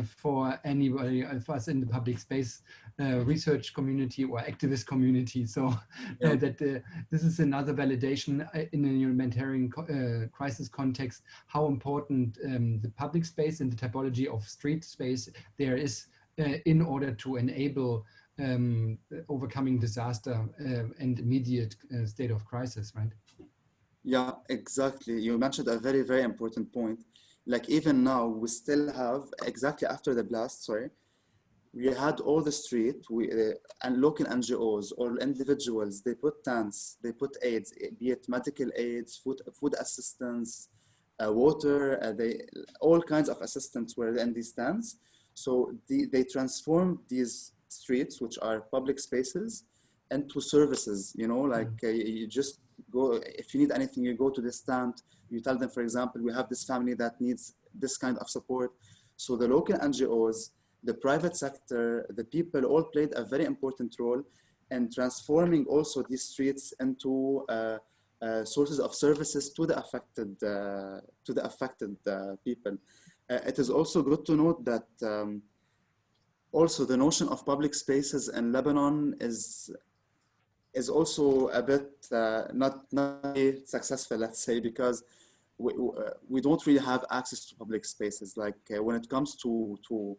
for anybody of us in the public space research community or activist community. So that this is another validation in a humanitarian crisis context, how important the public space and the typology of street space there is in order to enable overcoming disaster and immediate state of crisis, right? Yeah, exactly. You mentioned a very, very important point. Like even now, we still have, exactly after the blast, we had all the street, and local NGOs or individuals, they put tents, they put aids, be it medical aids, food assistance, water, all kinds of assistance were in these tents. So they transformed these streets, which are public spaces, into services, you know, like you just go, if you need anything, you go to this tent, you tell them, for example, we have this family that needs this kind of support. So the local NGOs, the private sector, the people all played a very important role in transforming also these streets into sources of services to the affected people. It is also good to note that also the notion of public spaces in Lebanon is also a bit not successful, let's say, because we don't really have access to public spaces. Like when it comes to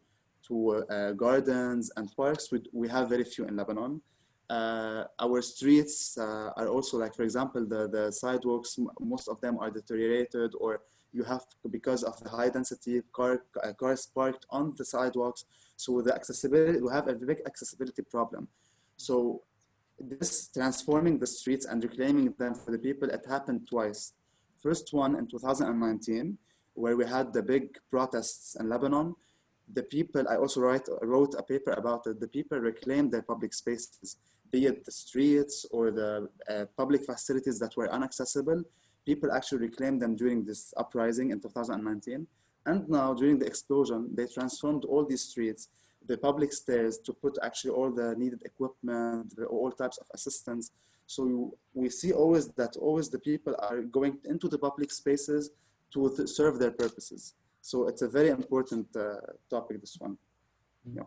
gardens and parks, we have very few in Lebanon. Our streets are also, like, for example, the sidewalks, most of them are deteriorated, or you have, because of the high density cars parked on the sidewalks. So the accessibility, we have a big accessibility problem. So this transforming the streets and reclaiming them for the people, it happened twice. First one in 2019, where we had the big protests in Lebanon. The people, I also wrote a paper about it, the people reclaimed their public spaces, be it the streets or the public facilities that were inaccessible. People actually reclaimed them during this uprising in 2019. And now during the explosion, they transformed all these streets, the public stairs, to put actually all the needed equipment, all types of assistance. So we see always that the people are going into the public spaces to serve their purposes. So it's a very important topic, this one. Yeah.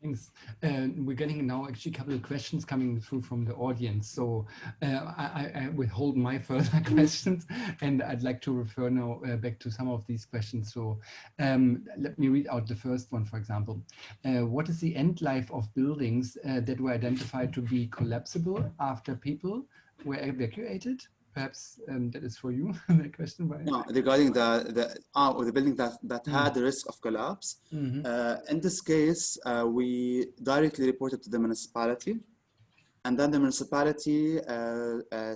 Thanks. We're getting now actually a couple of questions coming through from the audience. So I withhold my further questions, and I'd like to refer now back to some of these questions. So let me read out the first one, for example. What is the end life of buildings that were identified to be collapsible after people were evacuated? Perhaps that is for you, the question. No, regarding the building that had the risk of collapse. In this case, we directly reported to the municipality, and then the municipality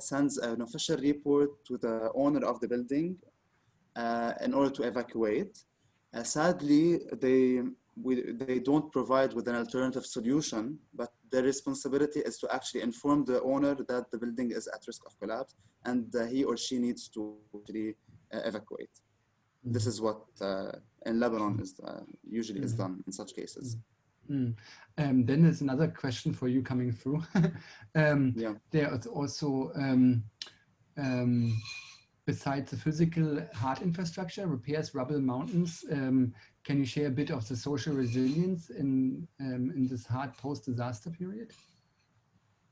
sends an official report to the owner of the building in order to evacuate. Sadly, they don't provide with an alternative solution, but their responsibility is to actually inform the owner that the building is at risk of collapse, and he or she needs to actually evacuate. This is what in Lebanon is usually is done in such cases. Then there's another question for you coming through. Yeah. There is also, besides the physical hard infrastructure, repairs, rubble, mountains, can you share a bit of the social resilience in this hard post-disaster period?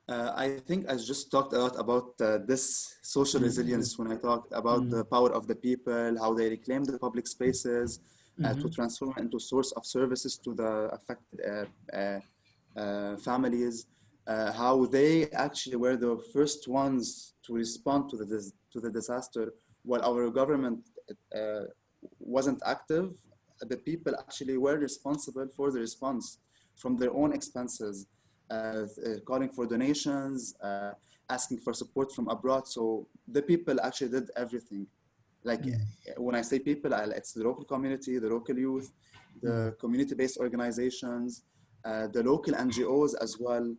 I think I just talked a lot about this social resilience when I talked about the power of the people, how they reclaim the public spaces to transform into source of services to the affected families, how they actually were the first ones to respond to the disaster while our government wasn't active. The people actually were responsible for the response from their own expenses. Calling for donations, asking for support from abroad. So the people actually did everything. Like when I say people, it's the local community, the local youth, the community-based organizations, the local NGOs as well.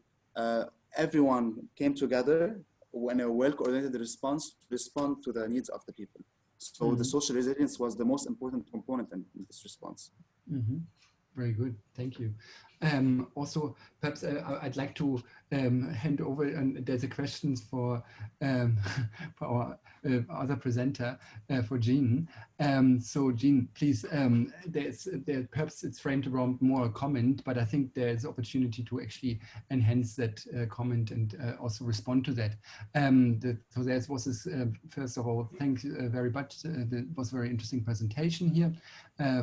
Everyone came together in a well-coordinated response to respond to the needs of the people. So the social resilience was the most important component in this response. Very good, thank you. Also, perhaps I'd like to hand over, and there's a question for our other presenter, for Jean. So Jean, please, perhaps it's framed around more a comment, but I think there's opportunity to actually enhance that comment and also respond to that. So there was this, first of all, thank you very much. That was a very interesting presentation here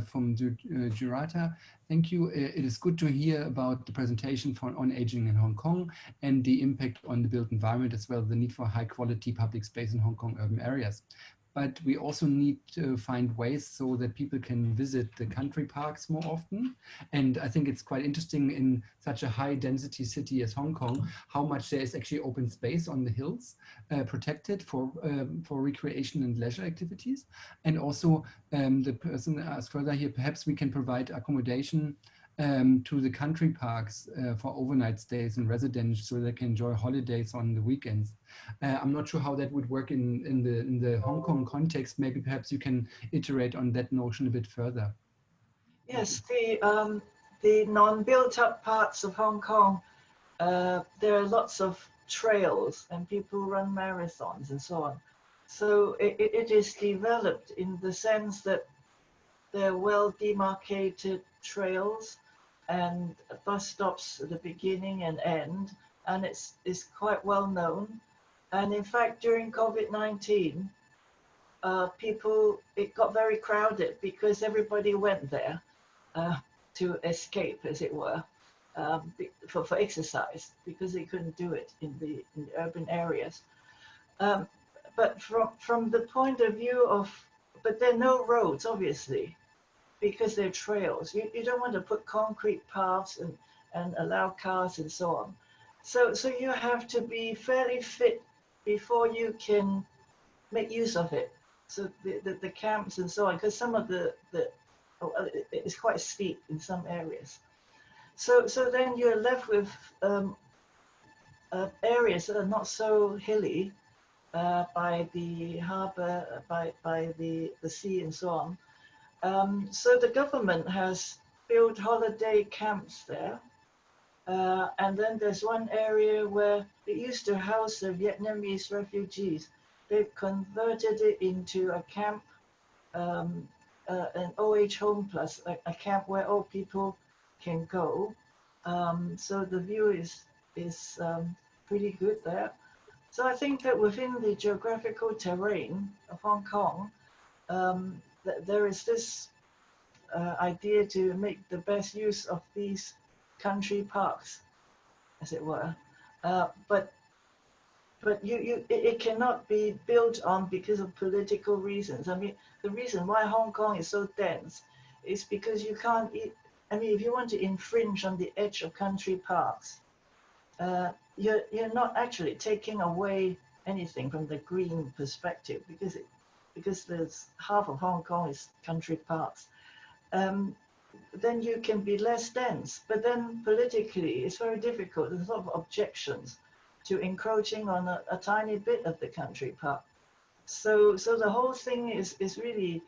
from Jurata. Thank you. It is good to hear about the presentation on aging in Hong Kong and the impact on the built environment, as well as the need for high quality public space in Hong Kong urban areas. But we also need to find ways so that people can visit the country parks more often. And I think it's quite interesting in such a high density city as Hong Kong, how much there is actually open space on the hills protected for recreation and leisure activities. And also the person asked further here, perhaps we can provide accommodation to the country parks for overnight stays and residents so they can enjoy holidays on the weekends. I'm not sure how that would work in the Hong Kong context. Maybe perhaps you can iterate on that notion a bit further. Yes, the non-built up parts of Hong Kong, there are lots of trails and people run marathons and so on. So it is developed in the sense that they're well demarcated trails and bus stops at the beginning and end, and it's quite well known. And in fact, during COVID-19, it got very crowded because everybody went there to escape, as it were, for exercise, because they couldn't do it in the urban areas. But from the point of view of, but there are no roads, obviously, because they're trails. You don't want to put concrete paths and allow cars and so on. So you have to be fairly fit before you can make use of it. So the camps and so on, because some of it's quite steep in some areas. So then you're left with areas that are not so hilly, by the harbor, by the sea and so on. So the government has built holiday camps there. And then there's one area where it used to house the Vietnamese refugees. They've converted it into a camp, an OH home plus, a camp where old people can go. So the view is pretty good there. So I think that within the geographical terrain of Hong Kong, there is this idea to make the best use of these country parks, as it were. But it cannot be built on because of political reasons. I mean, the reason why Hong Kong is so dense is because you can't I mean, if you want to infringe on the edge of country parks, you're not actually taking away anything from the green perspective, because there's half of Hong Kong is country parks. Then you can be less dense, but then politically it's very difficult. There's a lot of objections to encroaching on a tiny bit of the country park. So the whole thing is really,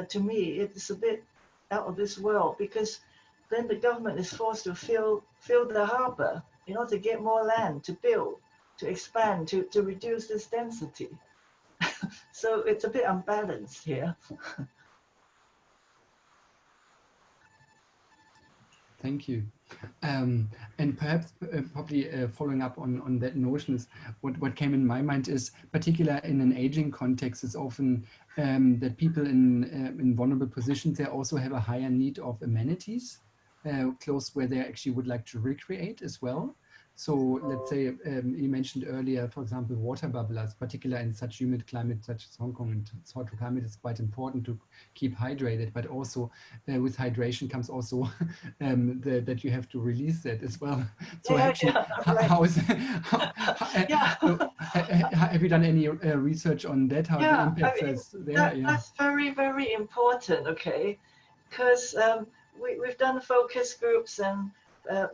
to me, it's a bit out of this world, because then the government is forced to fill the harbor in order to get more land to build, to expand, to reduce this density. So it's a bit unbalanced here. Thank you. And perhaps probably following up on that notion is what came in my mind is, particular in an aging context, is often that people in vulnerable positions, they also have a higher need of amenities close where they actually would like to recreate as well. So let's say you mentioned earlier, for example, water bubblers, particularly in such humid climate such as Hong Kong and hot climate, it's quite important to keep hydrated, but also with hydration comes also that you have to release that as well. So Yeah, actually, right. have you done any research on that? How the impact is there? That's very, very important, okay? Because we've done focus groups, and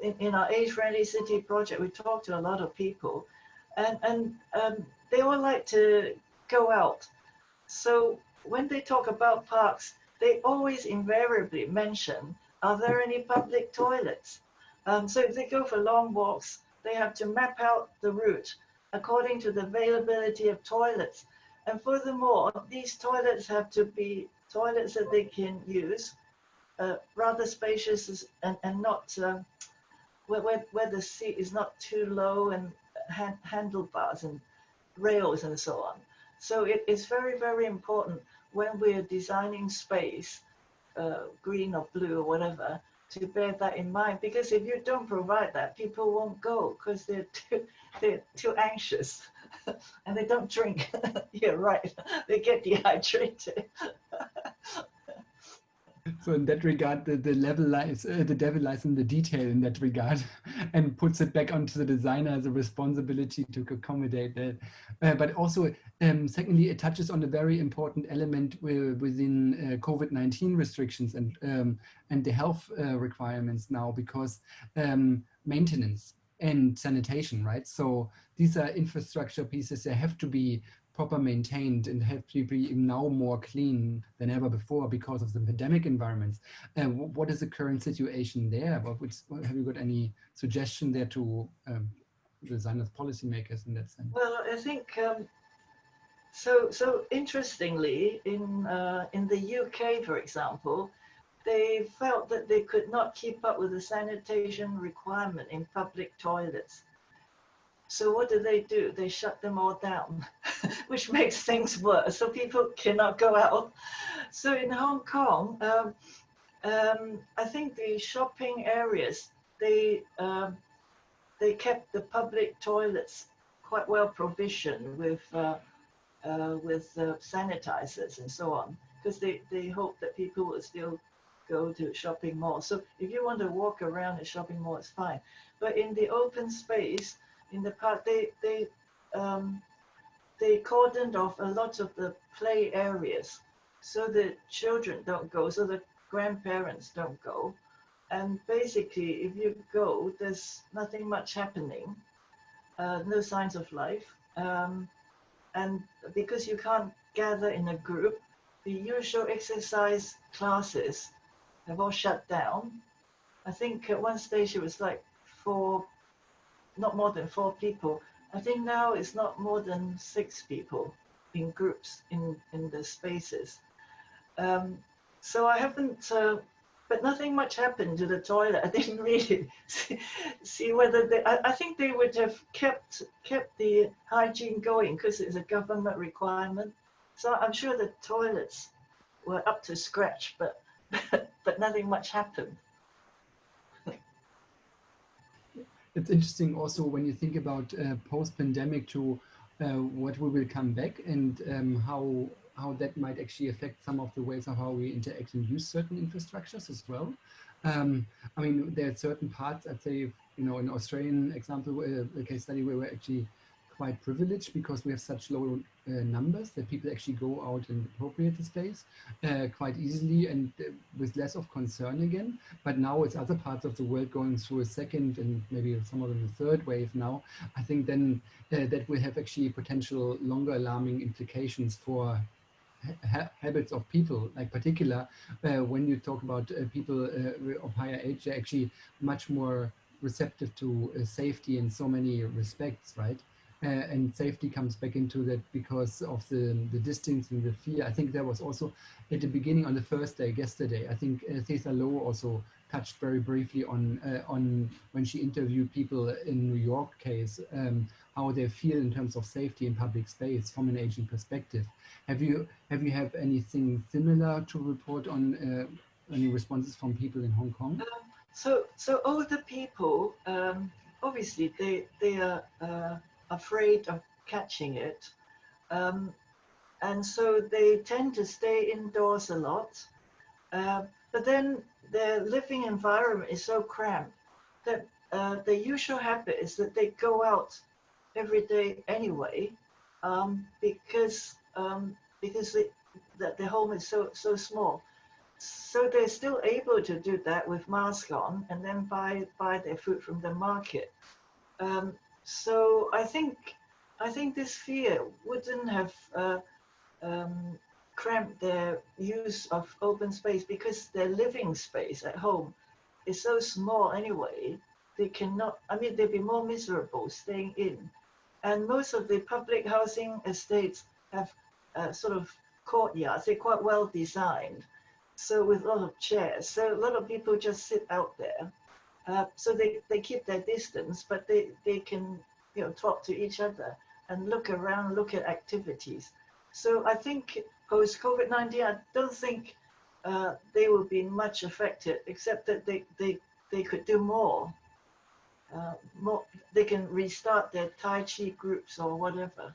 in our age-friendly city project, we talked to a lot of people, and they all like to go out. So when they talk about parks, they always invariably mention, are there any public toilets? So if they go for long walks, they have to map out the route according to the availability of toilets. And furthermore, these toilets have to be toilets that they can use, rather spacious and not where the seat is not too low, and handlebars and rails and so on. So it is very, very important when we're designing space, green or blue or whatever, to bear that in mind. Because if you don't provide that, people won't go because they're too anxious and they don't drink. Yeah, right. They get dehydrated. So in that regard, the devil lies in the detail in that regard, and puts it back onto the designer as a responsibility to accommodate that. But also, secondly, it touches on a very important element within COVID-19 restrictions and the health requirements now, because maintenance and sanitation, right? So these are infrastructure pieces that have to be proper maintained and have to be now more clean than ever before because of the pandemic environments. What is the current situation there? Have you got any suggestion there to designers, policymakers in that sense? Well, I think so. Interestingly, in the UK, for example, they felt that they could not keep up with the sanitation requirement in public toilets. So what do? They shut them all down, which makes things worse. So people cannot go out. So in Hong Kong, I think the shopping areas, they kept the public toilets quite well provisioned with sanitizers and so on, because they hope that people will still go to shopping malls. So if you want to walk around a shopping mall, it's fine. But in the open space, in the park, they cordoned off a lot of the play areas, so the children don't go, so the grandparents don't go. And basically, if you go, there's nothing much happening, no signs of life. And because you can't gather in a group, the usual exercise classes have all shut down. I think at one stage it was like not more than 4 people. I think now it's not more than 6 people in groups in the spaces. So I haven't, but nothing much happened to the toilet. I didn't really see whether I think they would have kept the hygiene going because it's a government requirement. So I'm sure the toilets were up to scratch, but but nothing much happened. It's interesting also when you think about post-pandemic to what we will come back and how that might actually affect some of the ways of how we interact and use certain infrastructures as well. I mean, there are certain parts, I'd say, you know, an Australian example, a case study where we're actually quite privileged because we have such low numbers that people actually go out in appropriate space quite easily and with less of concern again. But now it's other parts of the world going through a second and maybe some of them a third wave now. I think then that will have actually potential longer alarming implications for habits of people, like particular when you talk about people of higher age, they're actually much more receptive to safety in so many respects, right? And safety comes back into that because of the distance and the fear. I think there was also at the beginning on the first day, yesterday, I think Thesa Lowe also touched very briefly on when she interviewed people in New York case, how they feel in terms of safety in public space from an aging perspective. Have you anything similar to report on any responses from people in Hong Kong? So older people, obviously they are afraid of catching it, and so they tend to stay indoors a lot. But then their living environment is so cramped that the usual habit is that they go out every day anyway, because the home is so small. So they're still able to do that with mask on and then buy their food from the market. So I think this fear wouldn't have cramped their use of open space because their living space at home is so small anyway. They cannot. I mean, they'd be more miserable staying in. And most of the public housing estates have sort of courtyards. They're quite well designed, so with a lot of chairs. So a lot of people just sit out there. So they keep their distance, but they can, you know, talk to each other and look around, look at activities. So I think post COVID-19, I don't think they will be much affected, except that they could do more. They can restart their Tai Chi groups or whatever.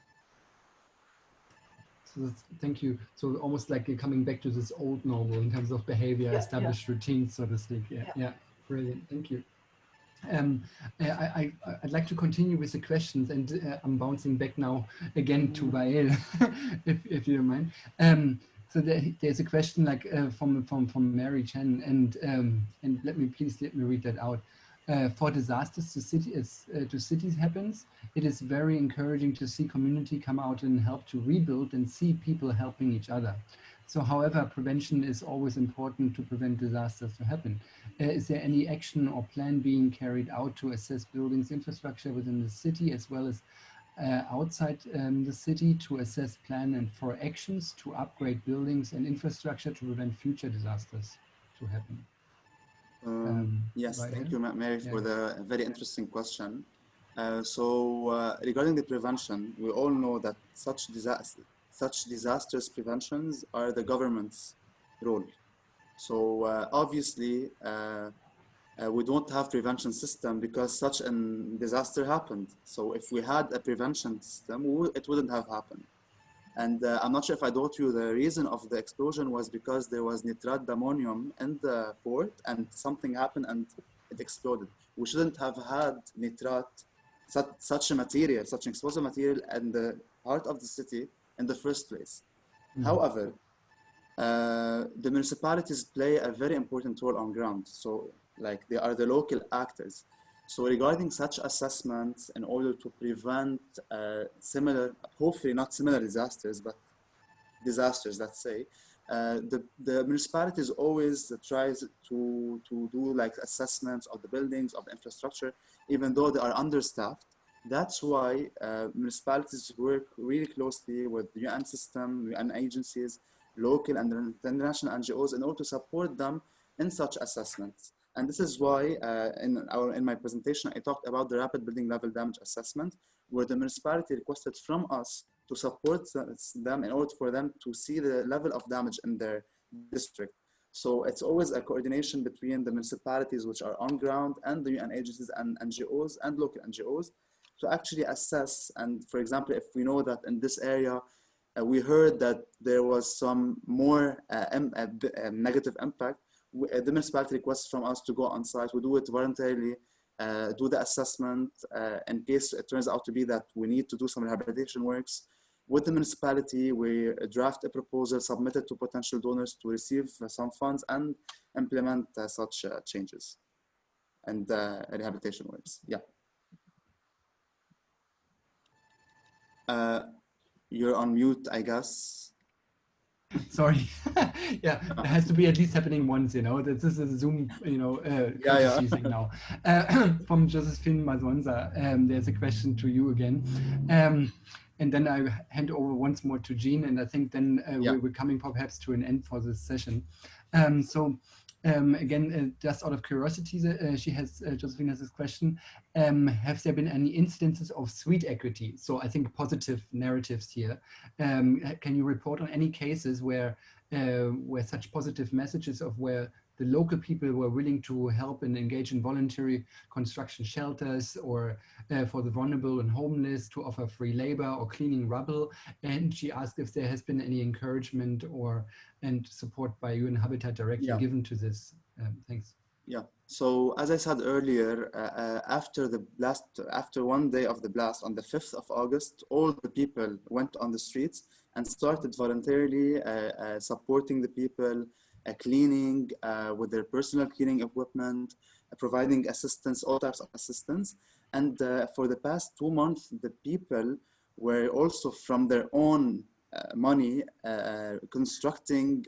So thank you. So almost like you're coming back to this old normal in terms of behavior, established routines, so to speak. Yeah, brilliant. Thank you. I'd like to continue with the questions, and I'm bouncing back now again to Wael, if you don't mind. So there's a question like from Mary Chen, and let me read that out. For disasters to cities happens, it is very encouraging to see community come out and help to rebuild and see people helping each other. So however, prevention is always important to prevent disasters to happen. Is there any action or plan being carried out to assess buildings infrastructure within the city as well as outside the city to assess plan and for actions to upgrade buildings and infrastructure to prevent future disasters to happen? Yes, thank you, Mary, for the very interesting question. Regarding the prevention, we all know that such disasters preventions are the government's role. So obviously, we don't have prevention system because such a disaster happened. So if we had a prevention system, it wouldn't have happened. And I'm not sure if I told you the reason of the explosion was because there was nitrat ammonium in the port and something happened and it exploded. We shouldn't have had nitrat, such a material, such an explosive material in the heart of the city in the first place. However, the municipalities play a very important role on ground. So like they are the local actors. So regarding such assessments in order to prevent similar, hopefully not similar disasters, but disasters, let's say, the municipalities always tries to do like assessments of the buildings, of the infrastructure, even though they are understaffed. That's why municipalities work really closely with the UN system, UN agencies, local and international NGOs in order to support them in such assessments. And this is why in my presentation, I talked about the rapid building level damage assessment, where the municipality requested from us to support them in order for them to see the level of damage in their district. So it's always a coordination between the municipalities, which are on ground, and the UN agencies and NGOs and local NGOs to actually assess. And for example, if we know that in this area, we heard that there was some more negative impact, the municipality requests from us to go on site. We do it voluntarily, do the assessment in case it turns out to be that we need to do some rehabilitation works. With the municipality, we draft a proposal, submit it to potential donors to receive some funds and implement such changes and rehabilitation works. Yeah. You're on mute, I guess. Sorry. Yeah, it has to be at least happening once, you know. This is a Zoom, you know, courtesy thing now. From Josephine Mazonza, there's a question to you again. And then I hand over once more to Jean, and I think then we're coming perhaps to an end for this session. Again, just out of curiosity, Josephine has this question. Have there been any instances of sweet equity? So I think positive narratives here. Can you report on any cases where such positive messages of where the local people were willing to help and engage in voluntary construction shelters or for the vulnerable and homeless to offer free labor or cleaning rubble? And she asked if there has been any encouragement and support by UN Habitat directly given to this. Thanks. Yeah. So as I said earlier, after one day of the blast on the 5th of August, all the people went on the streets and started voluntarily supporting the people, cleaning with their personal cleaning equipment, providing assistance, all types of assistance. And for the past 2 months, the people were also from their own money constructing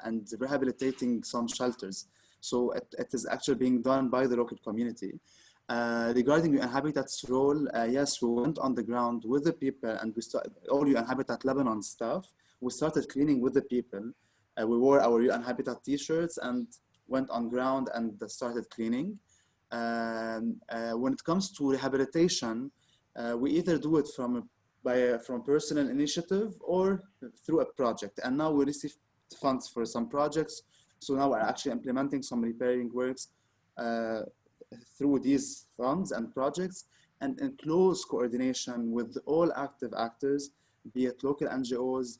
and rehabilitating some shelters. So it is actually being done by the local community. Regarding UN Habitat's role, yes, we went on the ground with the people and we started, all UN Habitat Lebanon staff, we started cleaning with the people. We wore our UN Habitat t-shirts and went on ground and started cleaning. When it comes to rehabilitation, we either do it from personal initiative or through a project. And now we receive funds for some projects. So now we're actually implementing some repairing works through these funds and projects, and in close coordination with all active actors, be it local NGOs,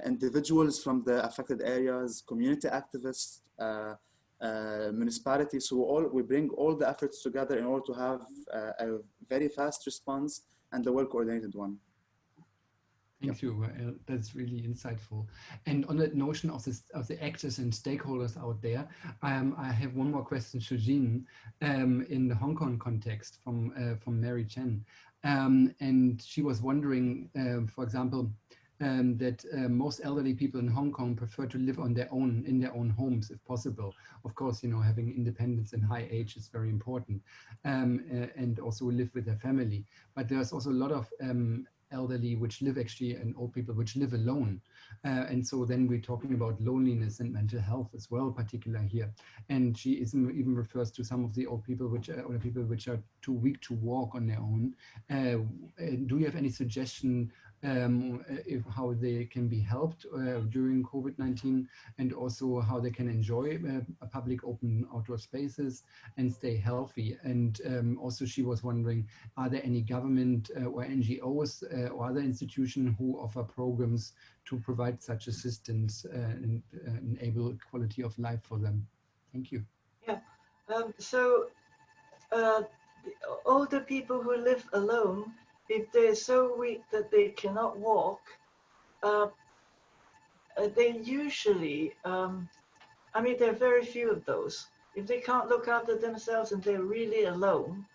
individuals from the affected areas, community activists, municipalities. So we bring all the efforts together in order to have a very fast response and a well-coordinated one. Thank you. That's really insightful. And on that notion of the actors and stakeholders out there, I have one more question to Jean in the Hong Kong context from Mary Chen. And she was wondering, for example, that most elderly people in Hong Kong prefer to live in their own homes if possible. Of course, you know, having independence and high age is very important, and also live with their family. But there's also a lot of elderly which live actually and old people which live alone. And so then we're talking about loneliness and mental health as well, particularly here. And she even refers to some of the old people which are too weak to walk on their own. Do you have any suggestion how they can be helped during COVID-19, and also how they can enjoy public open outdoor spaces and stay healthy? And also she was wondering, are there any government or NGOs or other institutions who offer programs to provide such assistance and enable quality of life for them? Thank you. Yeah. So the older people who live alone, if they're so weak that they cannot walk, they usually, I mean, there are very few of those. If they can't look after themselves and they're really alone,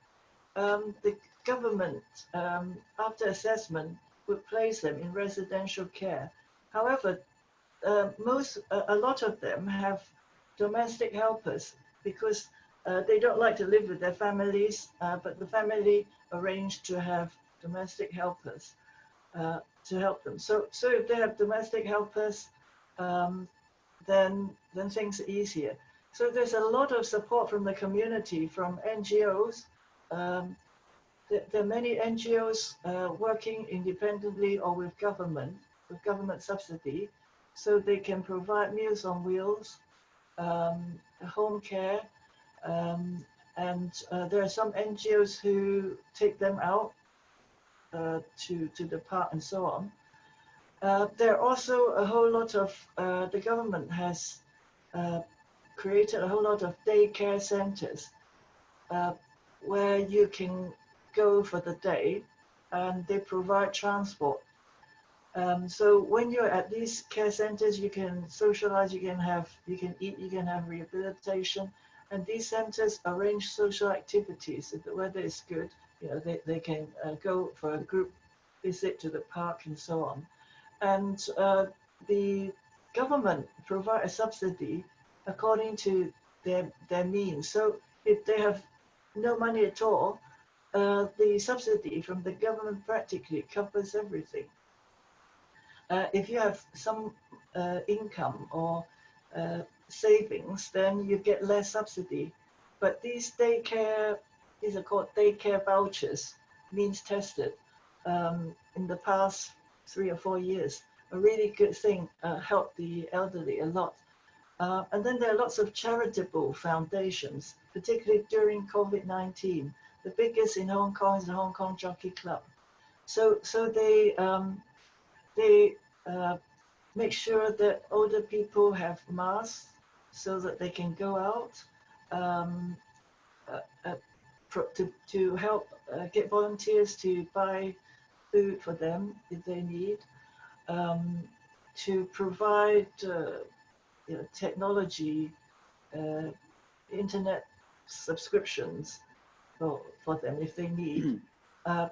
the government, after assessment, would place them in residential care. However, a lot of them have domestic helpers because they don't like to live with their families, but the family arranged to have domestic helpers to help them. So if they have domestic helpers, then things are easier. So there's a lot of support from the community, from NGOs. There are many NGOs working independently or with government subsidy, so they can provide Meals on Wheels, home care, and there are some NGOs who take them out to the park and so on. There are also a whole lot of, the government has created a whole lot of daycare centers where you can go for the day, and they provide transport. So when you're at these care centers, you can socialize, you can eat, you can have rehabilitation, and these centers arrange social activities. If the weather is good, you know, they can go for a group visit to the park and so on. And the government provide a subsidy according to their means. So if they have no money at all, the subsidy from the government practically covers everything. If you have some income or savings, then you get less subsidy. But these these are called daycare vouchers, means tested, in the past 3 or 4 years. A really good thing, helped the elderly a lot. And then there are lots of charitable foundations, particularly during COVID-19. The biggest in Hong Kong is the Hong Kong Jockey Club. So they make sure that older people have masks so that they can go out, to help get volunteers to buy food for them if they need, to provide you know, technology, internet subscriptions for them if they need,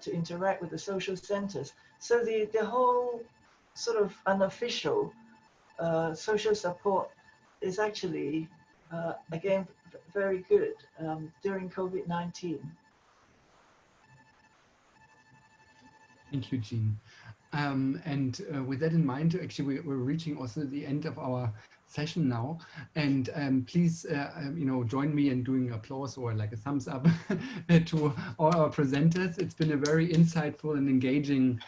to interact with the social centers. So the whole sort of unofficial social support is actually, again, very good during COVID-19. Thank you, Jean. And with that in mind, actually, we're reaching also the end of our session now. And please, you know, join me in doing applause or like a thumbs up to all our presenters. It's been a very insightful and engaging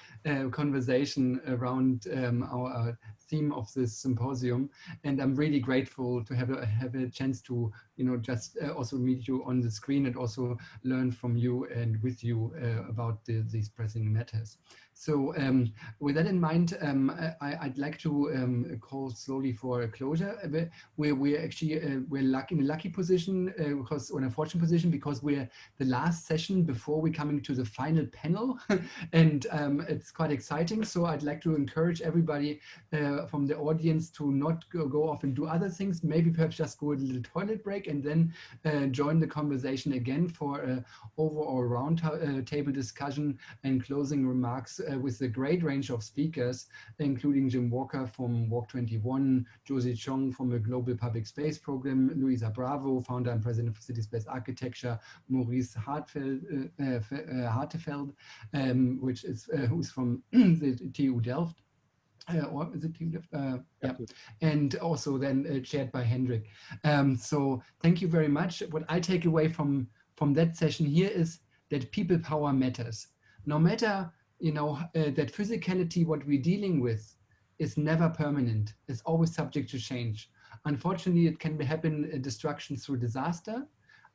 conversation around our theme of this symposium, and I'm really grateful to have a chance to, you know, just also meet you on the screen and also learn from you and with you about these pressing matters. So with that in mind, I'd like to call slowly for a closure. We're actually we're in a lucky position because, or in a fortunate position, because we're the last session before we're coming to the final panel, and it's quite exciting. So I'd like to encourage everybody from the audience to not go off and do other things. Maybe perhaps just go a little toilet break and then join the conversation again for an overall round table discussion and closing remarks with a great range of speakers, including Jim Walker from Walk 21, Josie Chong from the Global Public Space Program, Luisa Bravo, founder and president of City Space Architecture, Maurice Hartefeld, who's from the TU Delft, or is it team left? Yeah, Absolutely. and also then chaired by Hendrik. So thank you very much. What I take away from that session here is that people power matters. No matter that physicality, what we're dealing with, is never permanent. It's always subject to change. Unfortunately, it can happen destruction through disaster,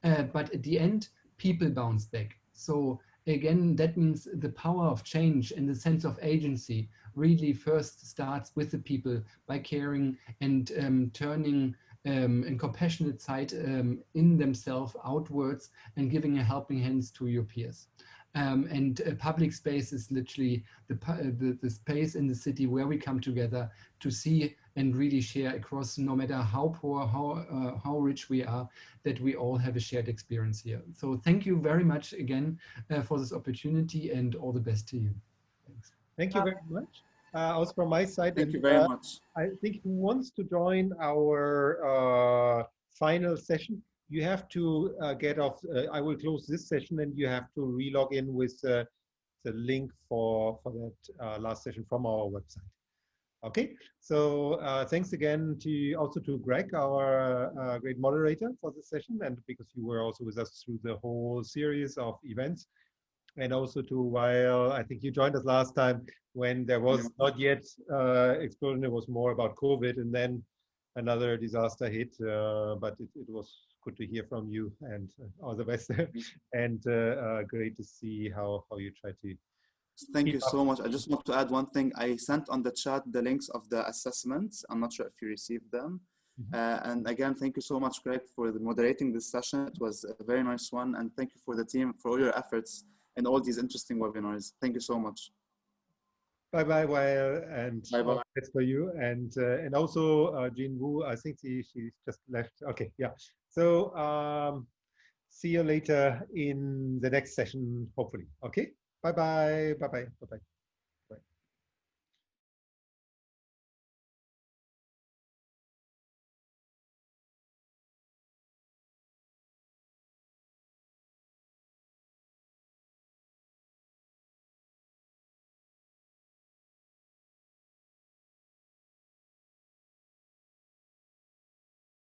but at the end, people bounce back. So again, that means the power of change and the sense of agency really first starts with the people by caring and turning a compassionate side in themselves outwards and giving a helping hands to your peers. And public space is literally the space in the city where we come together to see and really share across, no matter how poor, how rich we are, that we all have a shared experience here. So thank you very much again for this opportunity, and all the best to you. Thanks. Thank you very much. Also from my side, Thank and you very much. I think who wants to join our final session, you have to get off. I will close this session, and you have to re-log in with the link for that last session from our website. Okay, so thanks again also to Greg, our great moderator for this session, and because you were also with us through the whole series of events. And also to while I think you joined us last time when there was not yet explosion, it was more about COVID, and then another disaster hit. But it was good to hear from you, and all the best. And great to see how you try to. Thank you so much. I just want to add one thing. I sent on the chat the links of the assessments. I'm not sure if you received them. And again, thank you so much, Greg, for moderating this session. It was a very nice one. And thank you for the team for all your efforts and all these interesting webinars. Thank you so much. Bye-bye, Wael, and bye-bye. That's for you. And also Jean Wu, I think she just left. Okay, yeah. So see you later in the next session, hopefully. Okay, bye-bye, bye-bye, bye-bye.